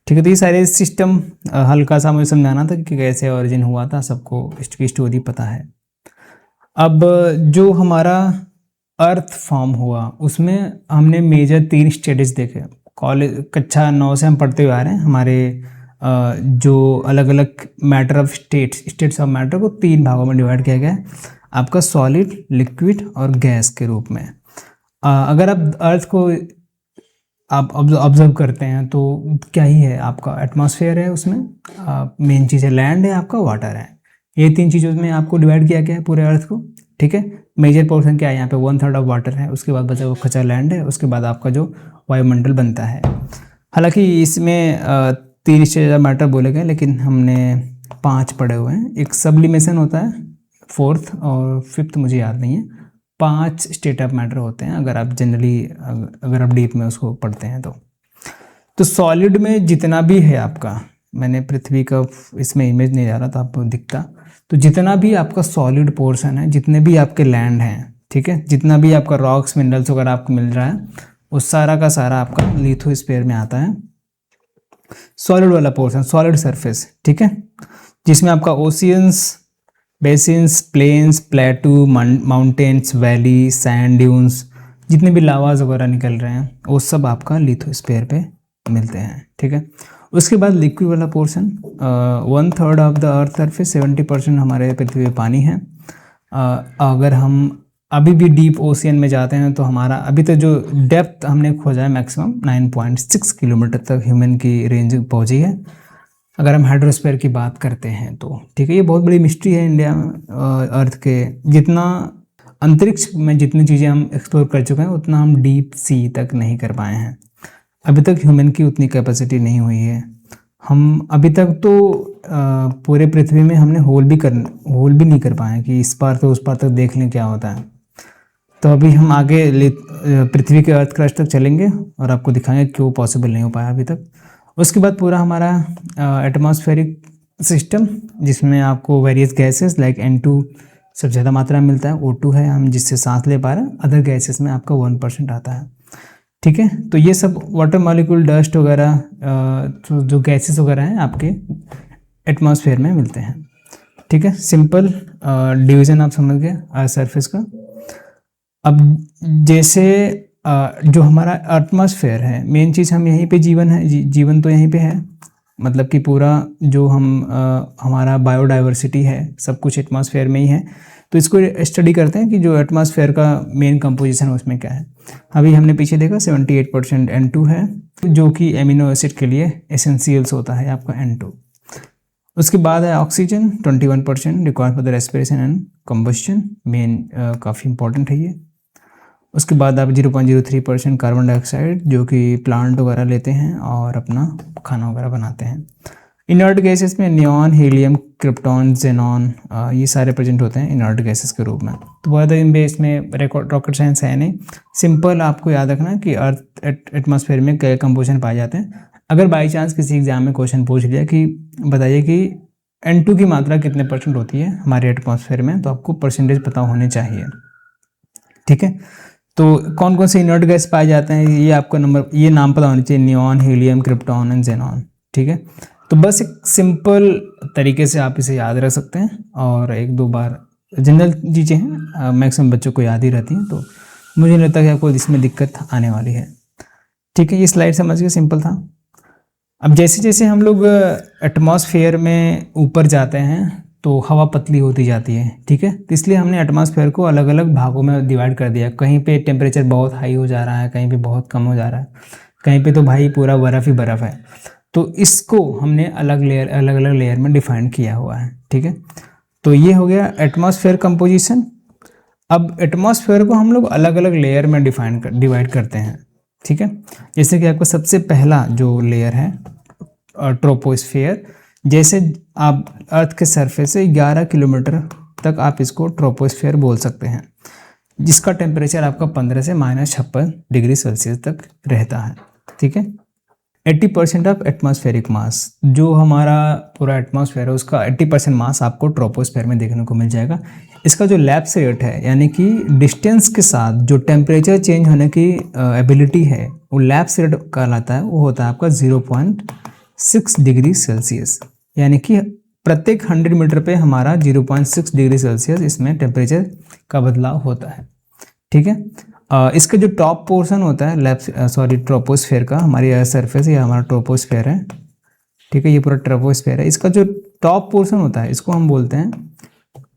ठीक है, तो ये सारे सिस्टम हल्का सा मुझे समझाना था कि कैसे ओरिजिन हुआ था, सबको इसकी स्टोरी पता है। अब जो हमारा अर्थ फॉर्म हुआ उसमें हमने मेजर 3 स्टेजेस देखे। कॉलेज कक्षा 9 से हम पढ़ते हुए आ रहे हैं। हमारे जो अलग अलग matter of states of matter को 3 भागों में डिवाइड किया गया है, आपका सॉलिड, लिक्विड और गैस के रूप में। अगर आप अर्थ को आप ऑब्जर्व करते हैं तो क्या ही है, आपका एटमॉस्फेयर है, उसमें मेन चीज़ है लैंड है, आपका वाटर है। ये 3 चीज़ों में आपको डिवाइड किया गया है पूरे अर्थ को। ठीक है। मेजर पोर्शन क्या है, यहाँ पे 1/3 ऑफ वाटर है, उसके बाद बचा हुआ कच्चा लैंड है, उसके बाद आपका जो वायुमंडल बनता है। हालांकि इसमें 3 स्टेज ऑफ मैटर बोले गए, लेकिन हमने 5 पढ़े हुए हैं। एक सब्लिमेशन होता है, 4th और 5th मुझे याद नहीं है। 5 स्टेट ऑफ मैटर होते हैं अगर आप जनरली, अगर आप डीप में उसको पढ़ते हैं तो सॉलिड में जितना भी है आपका, मैंने पृथ्वी का इसमें इमेज नहीं जा रहा था, आपको दिखता, तो जितना भी आपका सॉलिड पोर्शन है, जितने भी आपके लैंड हैं, ठीक है, जितना भी आपका रॉक्स मिनरल्स वगैरह आपको मिल रहा है, वो सारा का सारा आपका लिथोस्फीयर में आता है। सॉलिड वाला पोर्शन, सॉलिड सरफेस, ठीक है, जिसमें आपका oceans, basins, plains, plateau, mountains, valley, sand dunes, जितने भी लावाज वगैरह निकल रहे हैं, वो सब आपका लिथोस्फीयर पे मिलते हैं, ठीक है। उसके बाद लिक्विड वाला portion, 1/3 of the earth surface, 70% हमारे पृथ्वी पे पानी है। अगर हम अभी भी डीप ओशियन में जाते हैं तो हमारा अभी तक जो डेप्थ हमने खोजा है मैक्सिमम 9.6 किलोमीटर तक ह्यूमन की रेंज पहुंची है, अगर हम हाइड्रोस्फीयर की बात करते हैं तो, ठीक है। ये बहुत बड़ी मिस्ट्री है इंडिया में, अर्थ के जितना अंतरिक्ष में जितनी चीज़ें हम एक्सप्लोर कर चुके हैं, उतना हम डीप सी तक नहीं कर पाए हैं। अभी तक ह्यूमन की उतनी कैपेसिटी नहीं हुई है। हम अभी तक तो पूरे पृथ्वी में हमने होल भी नहीं कर पाए कि इस पार तो उस पार तक देख लें क्या होता है। तो अभी हम आगे पृथ्वी के अर्थ क्रस्ट तक चलेंगे और आपको दिखाएंगे क्यों पॉसिबल नहीं हो पाया अभी तक। उसके बाद पूरा हमारा एटमॉस्फेरिक सिस्टम, जिसमें आपको वेरियस गैसेस लाइक N2 सबसे ज़्यादा मात्रा में मिलता है, O2 है हम जिससे सांस ले पा रहे हैं, अदर गैसेस में आपका 1% आता है, ठीक है। तो ये सब वाटर मॉलिक्यूल, डस्ट वगैरह, तो जो गैसेस वगैरह हैं आपके एटमॉस्फेयर में मिलते हैं, ठीक है। सिंपल डिवीज़न आप समझ गए अर्थ सरफेस का। अब जैसे जो हमारा एटमॉस्फेयर है, मेन चीज़ हम यहीं पे जीवन है, जीवन तो यहीं पे है, मतलब कि पूरा जो हमारा बायोडाइवर्सिटी है सब कुछ एटमॉस्फेयर में ही है। तो इसको स्टडी करते हैं कि जो एटमॉस्फेयर का मेन कंपोजिशन है उसमें क्या है। अभी हमने पीछे देखा 78% N2 है, जो कि एमिनो एसिड के लिए एसेंशियल्स होता है आपका N2। उसके बाद है oxygen 21% required for the respiration and combustion, main काफ़ी इंपॉर्टेंट है ये। उसके बाद आप 0.03% कार्बन डाइऑक्साइड, जो कि प्लांट वगैरह लेते हैं और अपना खाना वगैरह बनाते हैं। इनर्ट गैसेस में नियॉन, हीलियम, क्रिप्टॉन, जेनॉन, ये सारे प्रेजेंट होते हैं इनर्ट गैसेस के रूप में। तो बहुत इन इसमें रॉकेट साइंस है नहीं, सिंपल आपको याद रखना है कि अर्थ एटमॉस्फेयर में क्या कंपोजिशन पाए जाते हैं। अगर बाई चांस किसी एग्जाम में क्वेश्चन पूछ लिया कि बताइए कि N2 की मात्रा कितने % होती है हमारे एटमॉस्फेयर में, तो आपको परसेंटेज पता होने चाहिए, ठीक है। तो कौन कौन से इनर्ट गैस पाए जाते हैं, ये आपको ये नाम पता होना चाहिए, neon, helium, krypton and xenon, ठीक है। तो बस एक सिंपल तरीके से आप इसे याद रख सकते हैं, और 1-2 बार जनरल चीज़ें हैं, मैक्सिमम बच्चों को याद ही रहती हैं, तो मुझे नहीं लगता कि आपको इसमें दिक्कत आने वाली है, ठीक है। ये स्लाइड समझ के सिंपल था। अब जैसे जैसे हम लोग एटमॉस्फेयर में ऊपर जाते हैं तो हवा पतली होती जाती है, ठीक है। तो इसलिए हमने एटमॉस्फेयर को अलग अलग भागों में डिवाइड कर दिया। कहीं पे टेम्परेचर बहुत हाई हो जा रहा है, कहीं पे बहुत कम हो जा रहा है, कहीं पे तो भाई पूरा बर्फ़ ही बर्फ़ है। तो इसको हमने अलग अलग लेयर में डिफाइन किया हुआ है, ठीक है। तो ये हो गया एटमॉस्फेयर कंपोजिशन। अब एटमॉस्फेयर को हम लोग अलग अलग लेयर में डिवाइड करते हैं, ठीक है। जैसे कि आपको सबसे पहला जो लेयर है ट्रोपोस्फेयर, जैसे आप अर्थ के सरफेस से 11 किलोमीटर तक आप इसको ट्रोपोस्फेयर बोल सकते हैं, जिसका टेम्परेचर आपका 15 से -56 डिग्री सेल्सियस तक रहता है, ठीक है। 80% ऑफ एटमॉस्फेरिक मास, जो हमारा पूरा एटमॉस्फेयर है उसका 80% मास आपको ट्रोपोस्फेयर में देखने को मिल जाएगा। इसका जो लैप्स रेट है, यानी कि डिस्टेंस के साथ जो टेम्परेचर चेंज होने की एबिलिटी है, वो लैप्स रेट कहलाता है। वो होता है आपका 0.6 डिग्री सेल्सियस, यानी कि प्रत्येक 100 मीटर पे हमारा 0.6 डिग्री सेल्सियस इसमें टेम्परेचर का बदलाव होता है, ठीक है। इसका जो टॉप पोर्शन होता है ट्रोपोस्फेयर का, हमारी अर्थ सरफेस, ये हमारा ट्रोपोस्फेयर है, ठीक है। ये पूरा ट्रोपोस्फेयर है। इसका जो टॉप पोर्शन होता है इसको हम बोलते हैं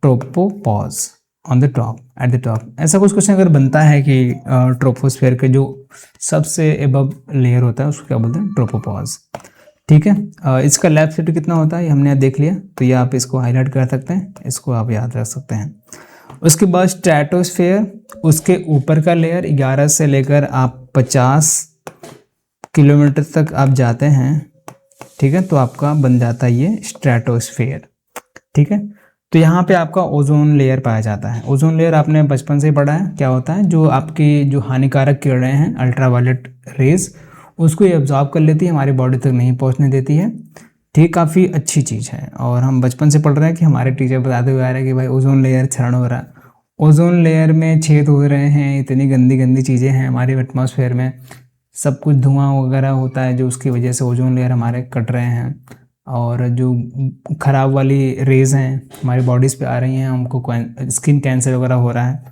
tropopause, on the top, at the top. ऐसा कुछ क्वेश्चन अगर बनता है कि ट्रोपोस्फेयर के जो सबसे एबव लेयर होता है उसको क्या बोलते हैं, ट्रोपोपॉज, ठीक है। इसका लैप्स रेट कितना होता है ये हमने देख लिया, तो ये आप इसको हाईलाइट कर सकते हैं, इसको आप याद रख सकते हैं। उसके बाद स्ट्रेटोस्फेयर, उसके ऊपर का लेयर 11 से लेकर आप 50 किलोमीटर तक आप जाते हैं, ठीक है, तो आपका बन जाता है ये स्ट्रेटोस्फेयर, ठीक है। तो यहाँ पे आपका ओजोन लेयर पाया जाता है। ओजोन लेयर आपने बचपन से ही पढ़ा है, क्या होता है, जो आपकी जो हानिकारक किरणें हैं अल्ट्रावायलेट रेज, उसको ये ऑब्जॉर्व कर लेती है, हमारी बॉडी तक नहीं पहुँचने देती है, ठीक, काफ़ी अच्छी चीज़ है। और हम बचपन से पढ़ रहे हैं कि हमारे टीचर बताते हुए आ रहे हैं कि भाई ओजोन लेयर क्षरण हो रहा है, ओजोन लेयर में छेद हो रहे हैं, इतनी गंदी गंदी चीज़ें हैं हमारे एटमॉस्फेयर में, सब कुछ धुआं वगैरह होता है जो उसकी वजह से ओजोन लेयर हमारे कट रहे हैं, और जो ख़राब वाली रेज़ हैं हमारी बॉडीज़ पे आ रही हैं, हमको स्किन कैंसर वगैरह हो रहा है।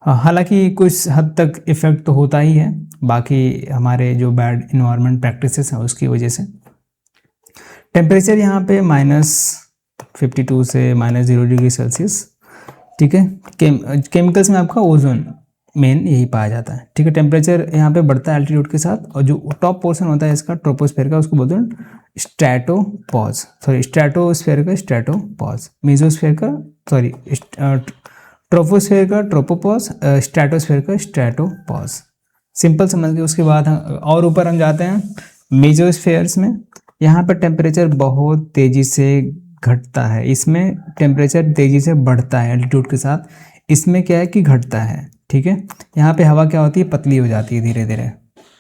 हालांकि कुछ हद तक इफ़ेक्ट तो होता ही है, बाकी हमारे जो बैड इन्वायरमेंट प्रैक्टिसेस हैं उसकी वजह से। टेम्परेचर यहाँ पे -52 से -0 डिग्री सेल्सियस, ठीक है। केमिकल्स में आपका ओजोन मेन यही पाया जाता है, ठीक है। टेम्परेचर यहाँ पे बढ़ता है एल्टीट्यूड के साथ, और जो टॉप पोर्शन होता है इसका ट्रोपोस्फेयर का, उसको बोलते हैं स्ट्रेटोपॉज, सॉरी स्ट्रेटोस्फेयर का स्ट्रेटोपॉज, मेसोस्फेयर का सॉरी ट्रोपोस्फेयर का ट्रोपोपॉज, स्ट्रेटोस्फेयर का स्ट्रेटोपॉज, सिंपल समझ के। उसके बाद और ऊपर हम जाते हैं मेसोस्फेयर्स में। यहाँ पर टेम्परेचर बहुत तेज़ी से घटता है, इसमें टेम्परेचर तेज़ी से बढ़ता है एल्टीट्यूड के साथ, इसमें क्या है कि घटता है, ठीक है। यहाँ पे हवा क्या होती है, पतली हो जाती है धीरे धीरे।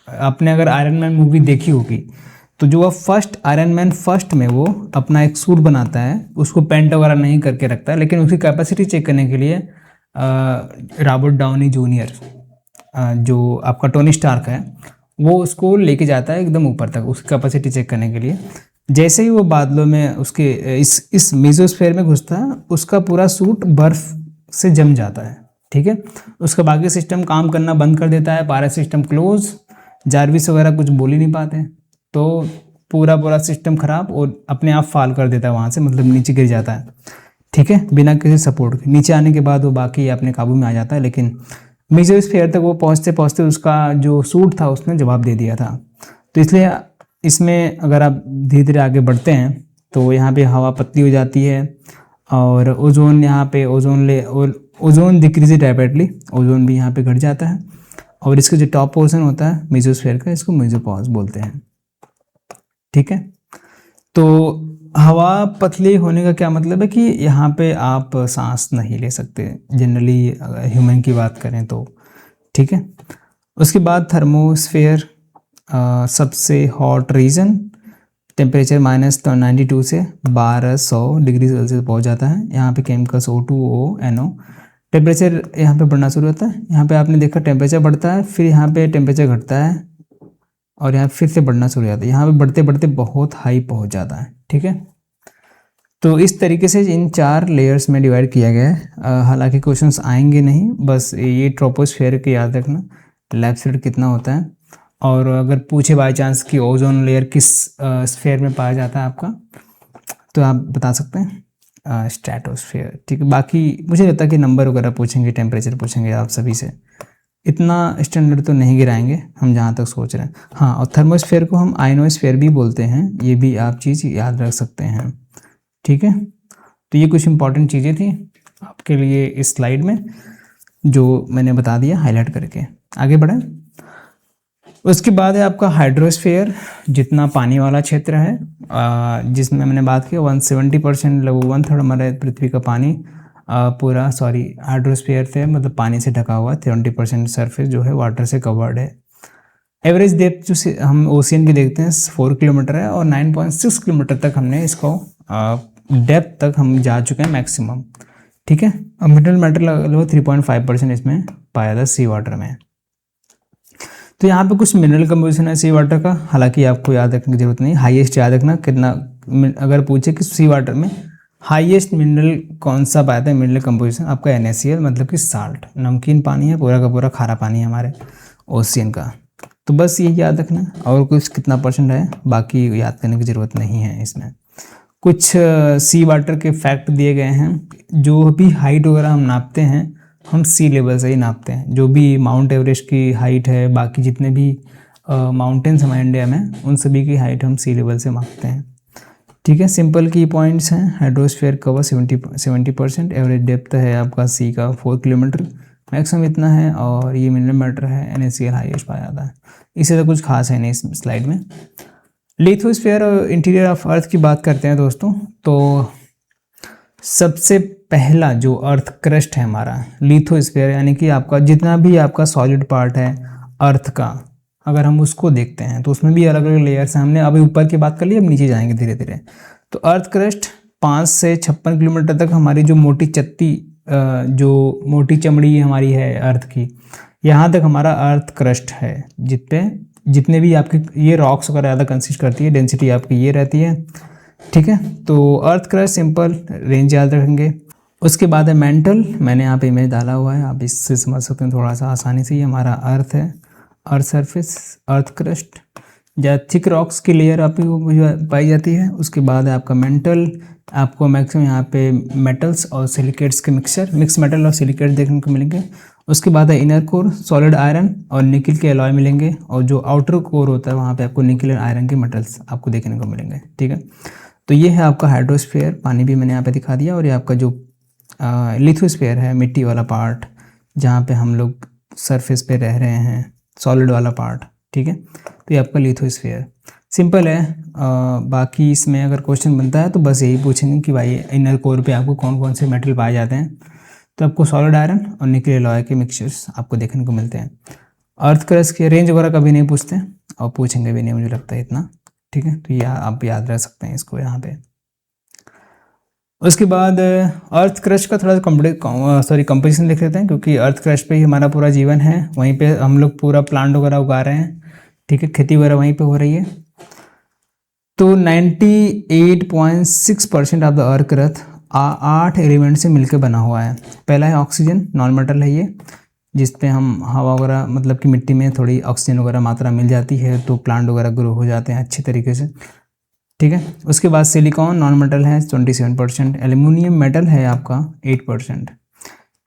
आपने अगर आयरन मैन मूवी देखी होगी तो जो वह फर्स्ट आयरन मैन फर्स्ट में वो अपना एक सूट बनाता है, उसको पेंट वगैरह नहीं करके रखता है, लेकिन उसकी कैपेसिटी चेक करने के लिए रॉबर्ट डाउनी जूनियर, जो आपका टोनी स्टार्क है, वो उसको लेके जाता है एकदम ऊपर तक उसकी कैपेसिटी चेक करने के लिए। जैसे ही वो बादलों में उसके इस मेसोस्फेयर में घुसता है, उसका पूरा सूट बर्फ से जम जाता है, ठीक है। उसका बाकी सिस्टम काम करना बंद कर देता है, पारा सिस्टम क्लोज, जार्विस वगैरह कुछ बोल ही नहीं पाते, तो पूरा सिस्टम खराब, और अपने आप फाल कर देता है वहाँ से, मतलब नीचे गिर जाता है, ठीक है, बिना किसी सपोर्ट के। नीचे आने के बाद वो बाकी अपने काबू में आ जाता है, लेकिन मेसोस्फेयर तक वो पहुँचते पहुँचते उसका जो सूट था उसने जवाब दे दिया था। तो इसलिए इसमें अगर आप धीरे धीरे आगे बढ़ते हैं तो यहाँ पे हवा पतली हो जाती है, और ओजोन यहाँ पे ओजोन डिक्रीज रैपिडली, ओजोन भी यहाँ पे घट जाता है, और इसका जो टॉप पोर्शन होता है मेसोस्फेयर का, इसको मेसोपॉज बोलते हैं, ठीक है। तो हवा पतली होने का क्या मतलब है कि यहाँ पे आप सांस नहीं ले सकते जनरली, ह्यूमन की बात करें तो, ठीक है। उसके बाद थर्मोस्फेयर, सबसे हॉट रीजन, टेम्परेचर -92 से 1200 डिग्री सेल्सियस पहुँच जाता है। यहाँ पे केमिकल्स O2O NO, टेम्परेचर यहाँ पे बढ़ना शुरू होता है। यहाँ पे आपने देखा टेम्परेचर बढ़ता है, फिर यहाँ पे टेम्परेचर घटता है, और यहाँ फिर से बढ़ना शुरू हो जाता है, यहाँ पे बढ़ते बढ़ते बहुत हाई पहुँच जाता है, ठीक है। तो इस तरीके से इन 4 लेयर्स में डिवाइड किया गया है। हालांकि क्वेश्चंस आएंगे नहीं, बस ये ट्रोपोस्फेयर के याद रखना लैब सेट कितना होता है, और अगर पूछे बाई चांस कि ओजोन लेयर किस स्फेयर में पाया जाता है आपका, तो आप बता सकते हैं स्ट्रेटोस्फेयर, ठीक है। बाकी मुझे लगता है कि नंबर वगैरह पूछेंगे, टेम्परेचर पूछेंगे आप सभी से, इतना स्टैंडर्ड तो नहीं गिराएंगे हम जहाँ तक सोच रहे हैं। हाँ, और थर्मोस्फेयर को हम आयनोस्फेयर भी बोलते हैं, ये भी आप चीज़ याद रख सकते हैं, ठीक है। तो ये कुछ इंपॉर्टेंट चीज़ें थी आपके लिए इस स्लाइड में, जो मैंने बता दिया हाईलाइट करके। आगे बढ़ें। उसके बाद है आपका हाइड्रोस्फेयर, जितना पानी वाला क्षेत्र है, जिसमें मैंने बात की 170%, लगभग 1/3 हमारे पृथ्वी का पानी पूरा हाइड्रोस्फीयर से, मतलब पानी से ढका हुआ है। 70% सरफेस जो है वाटर से कवर्ड है। एवरेज डेप्थ जो हम ओशियन की देखते हैं 4 किलोमीटर है, और 9.6 किलोमीटर तक हमने इसको डेप्थ तक हम जा चुके हैं मैक्सिमम, ठीक है। और मिनरल मैटर लगभग 3.5% इसमें पाया था सी वाटर में। तो यहाँ पे कुछ मिनरल कंपोजिशन है सी वाटर का, हालांकि आपको याद रखने की जरूरत नहीं, हाईएस्ट याद रखना कितना। अगर पूछे कि सी वाटर में हाईएस्ट मिनरल कौन सा पाया था, मिनरल कंपोजिशन आपका NaCl, मतलब कि साल्ट, नमकीन पानी है, पूरा का पूरा खारा पानी है हमारे ओशियन का। तो बस ये याद रखना, और कुछ कितना परसेंट है बाकी याद करने की ज़रूरत नहीं है। इसमें कुछ सी वाटर के फैक्ट दिए गए हैं। जो भी हाइट वगैरह हम नापते हैं हम सी लेवल से ही नापते हैं। जो भी माउंट एवरेस्ट की हाइट है, बाकी जितने भी माउंटेन्स हमारे इंडिया में, उन सभी की हाइट हम सी लेवल से मापते हैं। ठीक है, सिंपल की पॉइंट्स हैं। हाइड्रोस्फीयर कवर 70%, एवरेज डेप्थ है आपका सी का 4 किलोमीटर, मैक्सिमम इतना है, और ये मिलीमीटर है। NaCl हाईएस्ट पाया जाता है। इससे तो कुछ खास है नहीं इस स्लाइड में। लिथोस्फीयर और इंटीरियर ऑफ अर्थ की बात करते हैं दोस्तों, तो सबसे पहला जो अर्थ क्रस्ट है हमारा लिथोस्फीयर, यानी कि आपका जितना भी आपका सॉलिड पार्ट है अर्थ का, अगर हम उसको देखते हैं तो उसमें भी अलग अलग लेयर्स हैं। हमने अभी ऊपर की बात कर ली, अब नीचे जाएंगे धीरे धीरे। तो अर्थ क्रस्ट 5 से 56 किलोमीटर तक हमारी जो मोटी चत्ती, जो मोटी चमड़ी हमारी है अर्थ की, यहाँ तक हमारा अर्थ क्रस्ट है। जितने भी आपके ये रॉक्स वगैरह ज़्यादा कंसिस्ट करती है, डेंसिटी आपकी ये रहती है। ठीक है, तो अर्थ क्रस्ट सिंपल रेंज याद रखेंगे। उसके बाद है मेंटल, मैंने यहाँ पे इमेज डाला हुआ है, आप इससे समझ सकते हैं थोड़ा सा आसानी से। ये हमारा अर्थ है, अर्थ सरफेस, अर्थ क्रस्ट, या थिक रॉक्स की लेयर आपको पाई जाती है। उसके बाद है आपका मेंटल, आपको मैक्सिमम यहाँ पे मेटल्स और सिलिकेट्स के मिक्स मेटल और सिलिकेट्स देखने को मिलेंगे। उसके बाद है इनर कोर, सॉलिड आयरन और निकल के अलॉय मिलेंगे, और जो आउटर कोर होता है वहाँ पे आपको निकल और आयरन के मेटल्स आपको देखने को मिलेंगे। ठीक है, तो ये है आपका हाइड्रोस्फीयर, पानी भी मैंने यहाँ पे दिखा दिया। और ये आपका जो लिथोस्फीयर है, मिट्टी वाला पार्ट, जहाँ पे हम लोग सरफेस पे रह रहे हैं, सॉलिड वाला पार्ट। ठीक है, तो ये आपका लिथोस्फीयर सिंपल है। बाकी इसमें अगर क्वेश्चन बनता है तो बस यही पूछेंगे कि भाई इनर कोर पे आपको कौन कौन से मेटल पाए जाते हैं, तो आपको सॉलिड आयरन और निकल अलॉय के मिक्सचर्स आपको देखने को मिलते हैं। अर्थ क्रस्ट के रेंज वगैरह कभी नहीं पूछते और पूछेंगे भी नहीं, मुझे लगता है इतना। ठीक है, तो ये आप याद रख सकते हैं इसको यहाँ पे। उसके बाद अर्थ क्रस्ट का थोड़ा सा कंपोजिशन देख लेते हैं, क्योंकि अर्थ क्रस्ट पे ही हमारा पूरा जीवन है, वहीं पे हम लोग पूरा प्लांट वगैरह उगा रहे हैं। ठीक है, खेती वगैरह वहीं पे हो रही है। तो 98.6% of the earth crust 8 element से मिलकर बना हुआ है। पहला है ऑक्सीजन, नॉन मेटल है ये, जिस पे हम हवा वगैरह, मतलब कि मिट्टी में थोड़ी ऑक्सीजन वगैरह मात्रा मिल जाती है तो प्लांट वगैरह ग्रो हो जाते हैं अच्छी तरीके से। ठीक है, उसके बाद सिलिकॉन नॉन मेटल है 27%, एल्यूमिनियम मेटल है आपका 8%।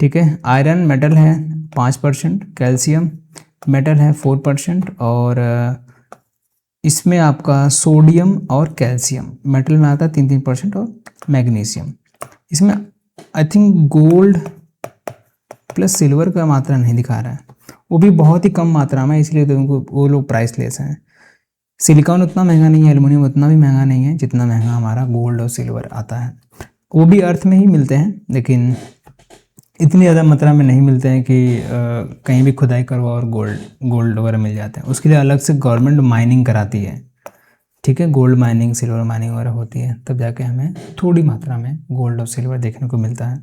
ठीक है, आयरन मेटल है 5%, कैल्शियम मेटल है 4%, और इसमें आपका सोडियम और कैल्शियम मेटल में आता है 3%, और मैग्नीशियम। इसमें I think gold plus silver का मात्रा नहीं दिखा रहा है, वो भी बहुत ही कम मात्रा में, इसलिए तो उनको वो लोग प्राइसलेस हैं। सिलिकॉन उतना महंगा नहीं है, एल्युमिनियम उतना भी महंगा नहीं है जितना महंगा हमारा गोल्ड और सिल्वर आता है। वो भी अर्थ में ही मिलते हैं, लेकिन इतनी ज़्यादा मात्रा में नहीं मिलते हैं कि कहीं भी खुदाई करवाओ और गोल्ड वगैरह मिल जाते हैं। उसके लिए अलग से गवर्नमेंट माइनिंग कराती है। ठीक है, गोल्ड माइनिंग, सिल्वर माइनिंग वगैरह होती है, तब जाके हमें थोड़ी मात्रा में गोल्ड और सिल्वर देखने को मिलता है।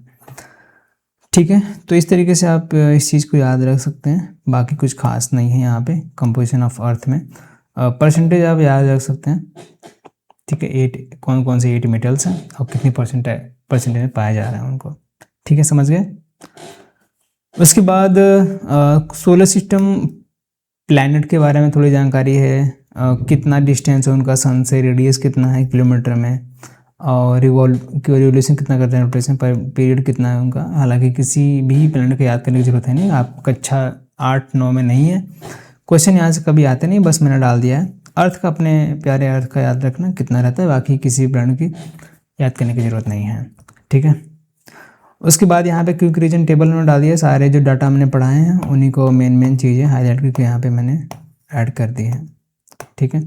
ठीक है, तो इस तरीके से आप इस चीज़ को याद रख सकते हैं। बाकी कुछ खास नहीं है यहाँ पे कंपोजिशन ऑफ अर्थ में। परसेंटेज आप याद रख सकते हैं। ठीक है, 8 कौन कौन से 8 मेटल्स हैं और कितनी परसेंटेज में पाया जा रहा है उनको। ठीक है, समझ गए। उसके बाद सोलर सिस्टम प्लैनेट के बारे में थोड़ी जानकारी है। कितना डिस्टेंस है उनका सन से, रेडियस कितना है किलोमीटर में, और रिवॉल्यूशन कितना करते हैं, रोटेशन पर पीरियड कितना है उनका। हालांकि किसी भी प्लैनेट को याद करने की जरूरत है नहीं, आप कक्षा 8-9 में नहीं है, क्वेश्चन यहाँ से कभी आते नहीं, बस मैंने डाल दिया है। अर्थ का, अपने प्यारे अर्थ का याद रखना कितना रहता है, बाकी किसी प्लैनेट की याद करने की ज़रूरत नहीं है। ठीक है, उसके बाद यहाँ पे क्विक रीजन टेबल में डाल दिया, सारे जो डाटा हमने पढ़ाए हैं उन्हीं को मेन चीज़ें हाईलाइट करके यहाँ पे मैंने ऐड कर दी है। ठीक है,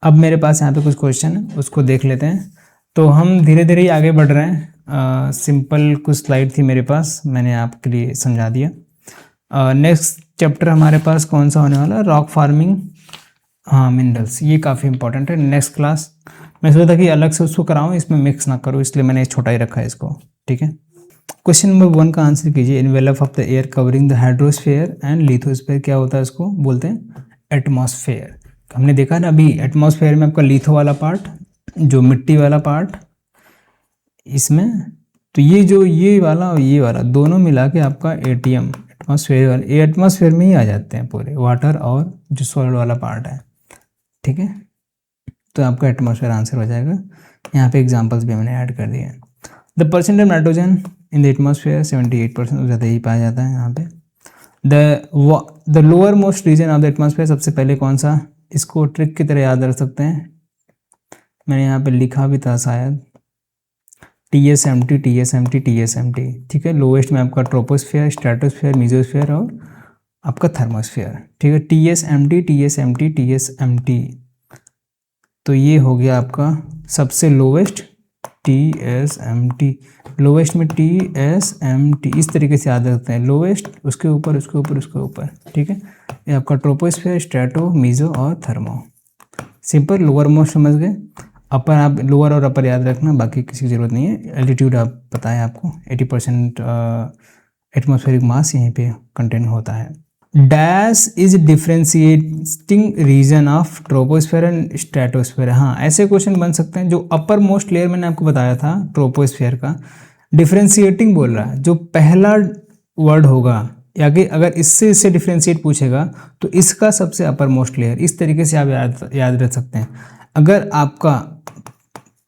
अब मेरे पास यहाँ पे कुछ क्वेश्चन है, उसको देख लेते हैं। तो हम धीरे धीरे ही आगे बढ़ रहे हैं। सिंपल कुछ स्लाइड थी मेरे पास, मैंने आपके लिए समझा दिया। नेक्स्ट चैप्टर हमारे पास कौन सा होने वाला है, रॉक फार्मिंग, हाँ मिनरल्स, ये काफ़ी इंपॉर्टेंट है। नेक्स्ट क्लास मैं सोचा था कि अलग से उसको कराऊँ, इसमें मिक्स ना करूँ, इसलिए मैंने छोटा ही रखा है इसको। ठीक है, क्वेश्चन नंबर 1 का आंसर कीजिए। Envelope of the air covering the hydrosphere and lithosphere क्या होता है, इसको बोलते हैं एटमॉस्फेयर। हमने देखा ना अभी, एटमॉस्फेयर में आपका लिथो वाला पार्ट, जो मिट्टी वाला पार्ट इसमें, तो ये जो ये वाला और ये वाला दोनों मिला के आपका एटीएम, एटमॉस्फेयर वाला, ये एटमॉस्फेयर में ही आ जाते हैं पूरे, वाटर और जो सॉलिड वाला पार्ट है। ठीक है, तो आपका एटमॉस्फेयर आंसर हो जाएगा। यहाँ पे एग्जांपल्स भी मैंने ऐड कर दिए हैं। The percent of nitrogen in the atmosphere 78% ज़्यादा ही पाया जाता है यहाँ पे। The lower most region of the atmosphere, सबसे पहले कौन सा, इसको ट्रिक की तरह याद रख सकते हैं। मैंने यहाँ पे लिखा भी था शायद, TSMT TSMT TSMT, ठीक है। लोवेस्ट में आपका ट्रोपोस्फेयर, स्ट्रेटोस्फेयर, मीजोस्फेयर और आपका थर्मोस्फेयर, ठीक है। TSMT TSMT TSMT, तो ये हो गया आपका सबसे लोवेस्ट TSMT, लोवेस्ट में TSMT, इस तरीके से याद रखते हैं, लोवेस्ट उसके ऊपर उसके ऊपर उसके ऊपर, ठीक है। ये आपका ट्रोपोस्फेयर, स्ट्रेटो, मीजो और थर्मो। सिंपल, लोअर मोस्ट समझ गए, अपर आप लोअर और अपर याद रखना, बाकी किसी की जरूरत नहीं है। एल्टीट्यूड आप पता है आपको, 80% एटमॉस्फेरिक मास यहीं पे कंटेन होता है। Dash is differentiating region of troposphere and stratosphere. हाँ, ऐसे क्वेश्चन बन सकते हैं। जो अपर मोस्ट लेयर मैंने आपको बताया था ट्रोपोस्फेयर का, डिफ्रेंशिएटिंग बोल रहा है, जो पहला वर्ड होगा या कि अगर इससे डिफ्रेंशिएट पूछेगा तो इसका सबसे अपर मोस्ट लेयर, इस तरीके से आप याद रख सकते हैं। अगर आपका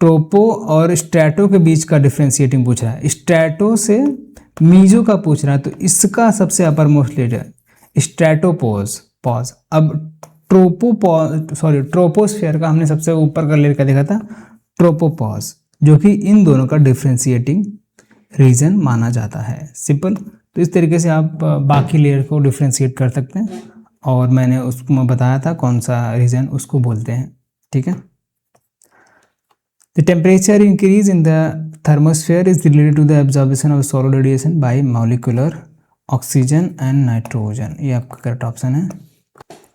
ट्रोपो और स्ट्रैटो के बीच का डिफ्रेंशिएटिंग पूछ रहा है, स्ट्रैटो से मीजो का पूछ रहा है, तो इसका सबसे अपर मोस्ट लेयर है स्ट्रैटोपोज पॉज। अब ट्रोपोस्फेयर का हमने सबसे ऊपर का लेयर का देखा था ट्रोपोपॉज, जो कि इन दोनों का डिफ्रेंशिएटिंग रीजन माना जाता है। सिंपल, तो इस तरीके से आप बाकी लेयर को डिफ्रेंशिएट कर सकते हैं, और मैंने उसको बताया था कौन सा रीजन उसको बोलते हैं, ठीक है। The temperature increase in the thermosphere is related to the absorption of solar radiation by molecular oxygen and nitrogen, ये आपका करेक्ट ऑप्शन है।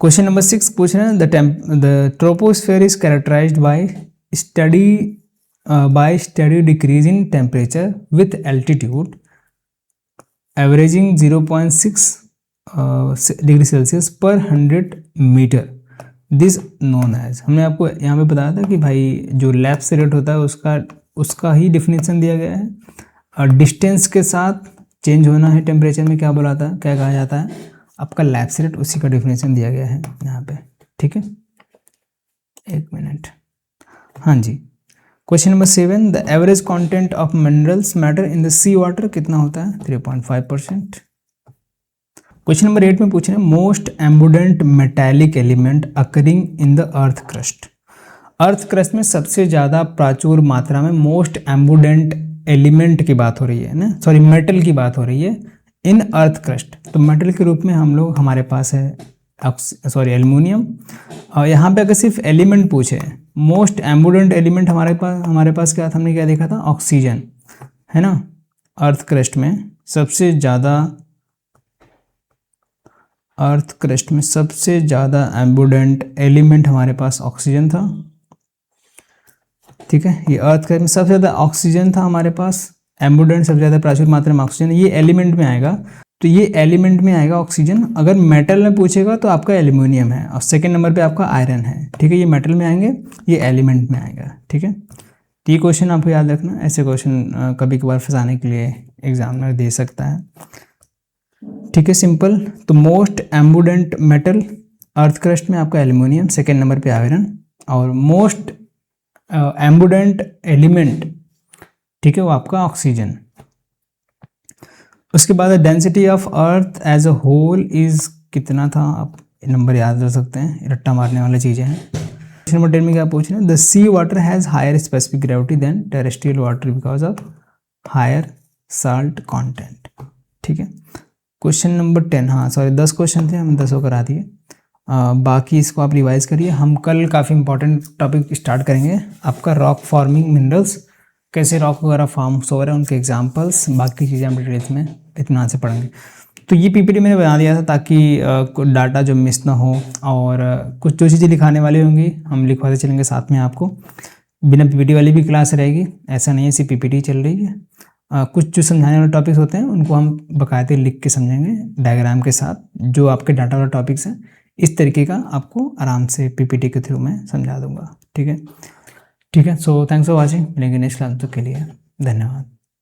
क्वेश्चन नंबर 6 पूछ रहे हैं, the troposphere is characterized by study decrease in temperature with altitude averaging 0.6 degree Celsius per 100 metre, this known as. हमने आपको यहाँ पे बताया था कि भाई जो लैप्स रेट होता है उसका ही डिफिनीशन दिया गया है, और डिस्टेंस के साथ चेंज होना है टेम्परेचर में, क्या बोला था, क्या कहा जाता है, आपका लैप्स रेट, उसी का डिफिनीशन दिया गया है यहाँ पे, ठीक है। एक मिनट, हाँ जी। Question number 7, the average content of minerals matter in the sea water कितना होता है, 3.5%। क्वेश्चन नंबर 8 में पूछ रहे हैं, most abundant metallic element occurring in the earth crust. Earth crust में सबसे ज़्यादा प्राचुर मात्रा में मोस्ट एम्बुडेंट एलिमेंट की बात हो रही है ना, सॉरी मेटल की बात हो रही है इन अर्थ क्रस्ट। तो मेटल के रूप में हमारे पास है एल्युमिनियम। और यहाँ पे अगर सिर्फ एलिमेंट पूछे, मोस्ट एम्बुडेंट एलिमेंट हमारे पास क्या था, हमने क्या देखा था, ऑक्सीजन, है ना। अर्थ क्रस्ट में सबसे ज़्यादा एम्बुडेंट एलिमेंट हमारे पास ऑक्सीजन था, ठीक है। ये अर्थ क्रस्ट में सबसे ज़्यादा ऑक्सीजन था हमारे पास, एम्बुडेंट सबसे ज़्यादा प्राचुर मात्रा में ऑक्सीजन, ये एलिमेंट में आएगा, तो ये एलिमेंट में आएगा ऑक्सीजन। अगर मेटल में पूछेगा तो आपका एल्युमिनियम है, और सेकंड नंबर पे आपका आयरन है, ठीक है। ये मेटल में आएंगे, ये एलिमेंट में आएगा, ठीक है। तो ये क्वेश्चन आपको याद रखना, ऐसे क्वेश्चन कभी कभार फंसाने के लिए एग्जामिनर दे सकता है, ठीक है। सिंपल, तो most abundant metal earth crust में आपका एल्युमिनियम, सेकेंड नंबर पे आयरन, और मोस्ट एम्बुडेंट एलिमेंट, ठीक है, वो आपका ऑक्सीजन। उसके बाद density of earth as a whole is कितना था, आप नंबर याद रख सकते हैं, रट्टा मारने वाली चीज़ें हैं। क्वेश्चन नंबर 10 में क्या पूछ रहे हैं, the sea water has higher specific gravity than terrestrial water because of higher salt content, ठीक है। क्वेश्चन नंबर 10, हाँ सॉरी 10 क्वेश्चन थे, हम 10 करा दिए, बाकी इसको आप रिवाइज करिए। हम कल काफ़ी इंपॉर्टेंट टॉपिक स्टार्ट करेंगे, आपका रॉक फॉर्मिंग मिनरल्स, कैसे रॉक वगैरह फॉर्म्स हो रहे हैं, उनके एग्जांपल्स, बाकी चीज़ें हम डिटेल्स में इत्मीनान से पढ़ेंगे। तो ये पीपीटी मैंने बना दिया था ताकि डाटा जो मिस ना हो, और कुछ जो चीज़ें लिखाने वाली होंगी हम लिखवाते चलेंगे साथ में आपको। बिना पीपीटी वाली भी क्लास रहेगी, ऐसा नहीं है सिर्फ पीपीटी चल रही है। कुछ जो समझाने वाले टॉपिक्स होते हैं उनको हम बाकायदे लिख के समझेंगे डायग्राम के साथ, जो आपके डाटा वाले टॉपिक्स हैं इस तरीके का आपको आराम से पीपीटी के थ्रू मैं समझा दूंगा, ठीक है। सो थैंक्स फॉर वॉचिंग, मिलेंगे नेक्स्ट क्लास के लिए, धन्यवाद।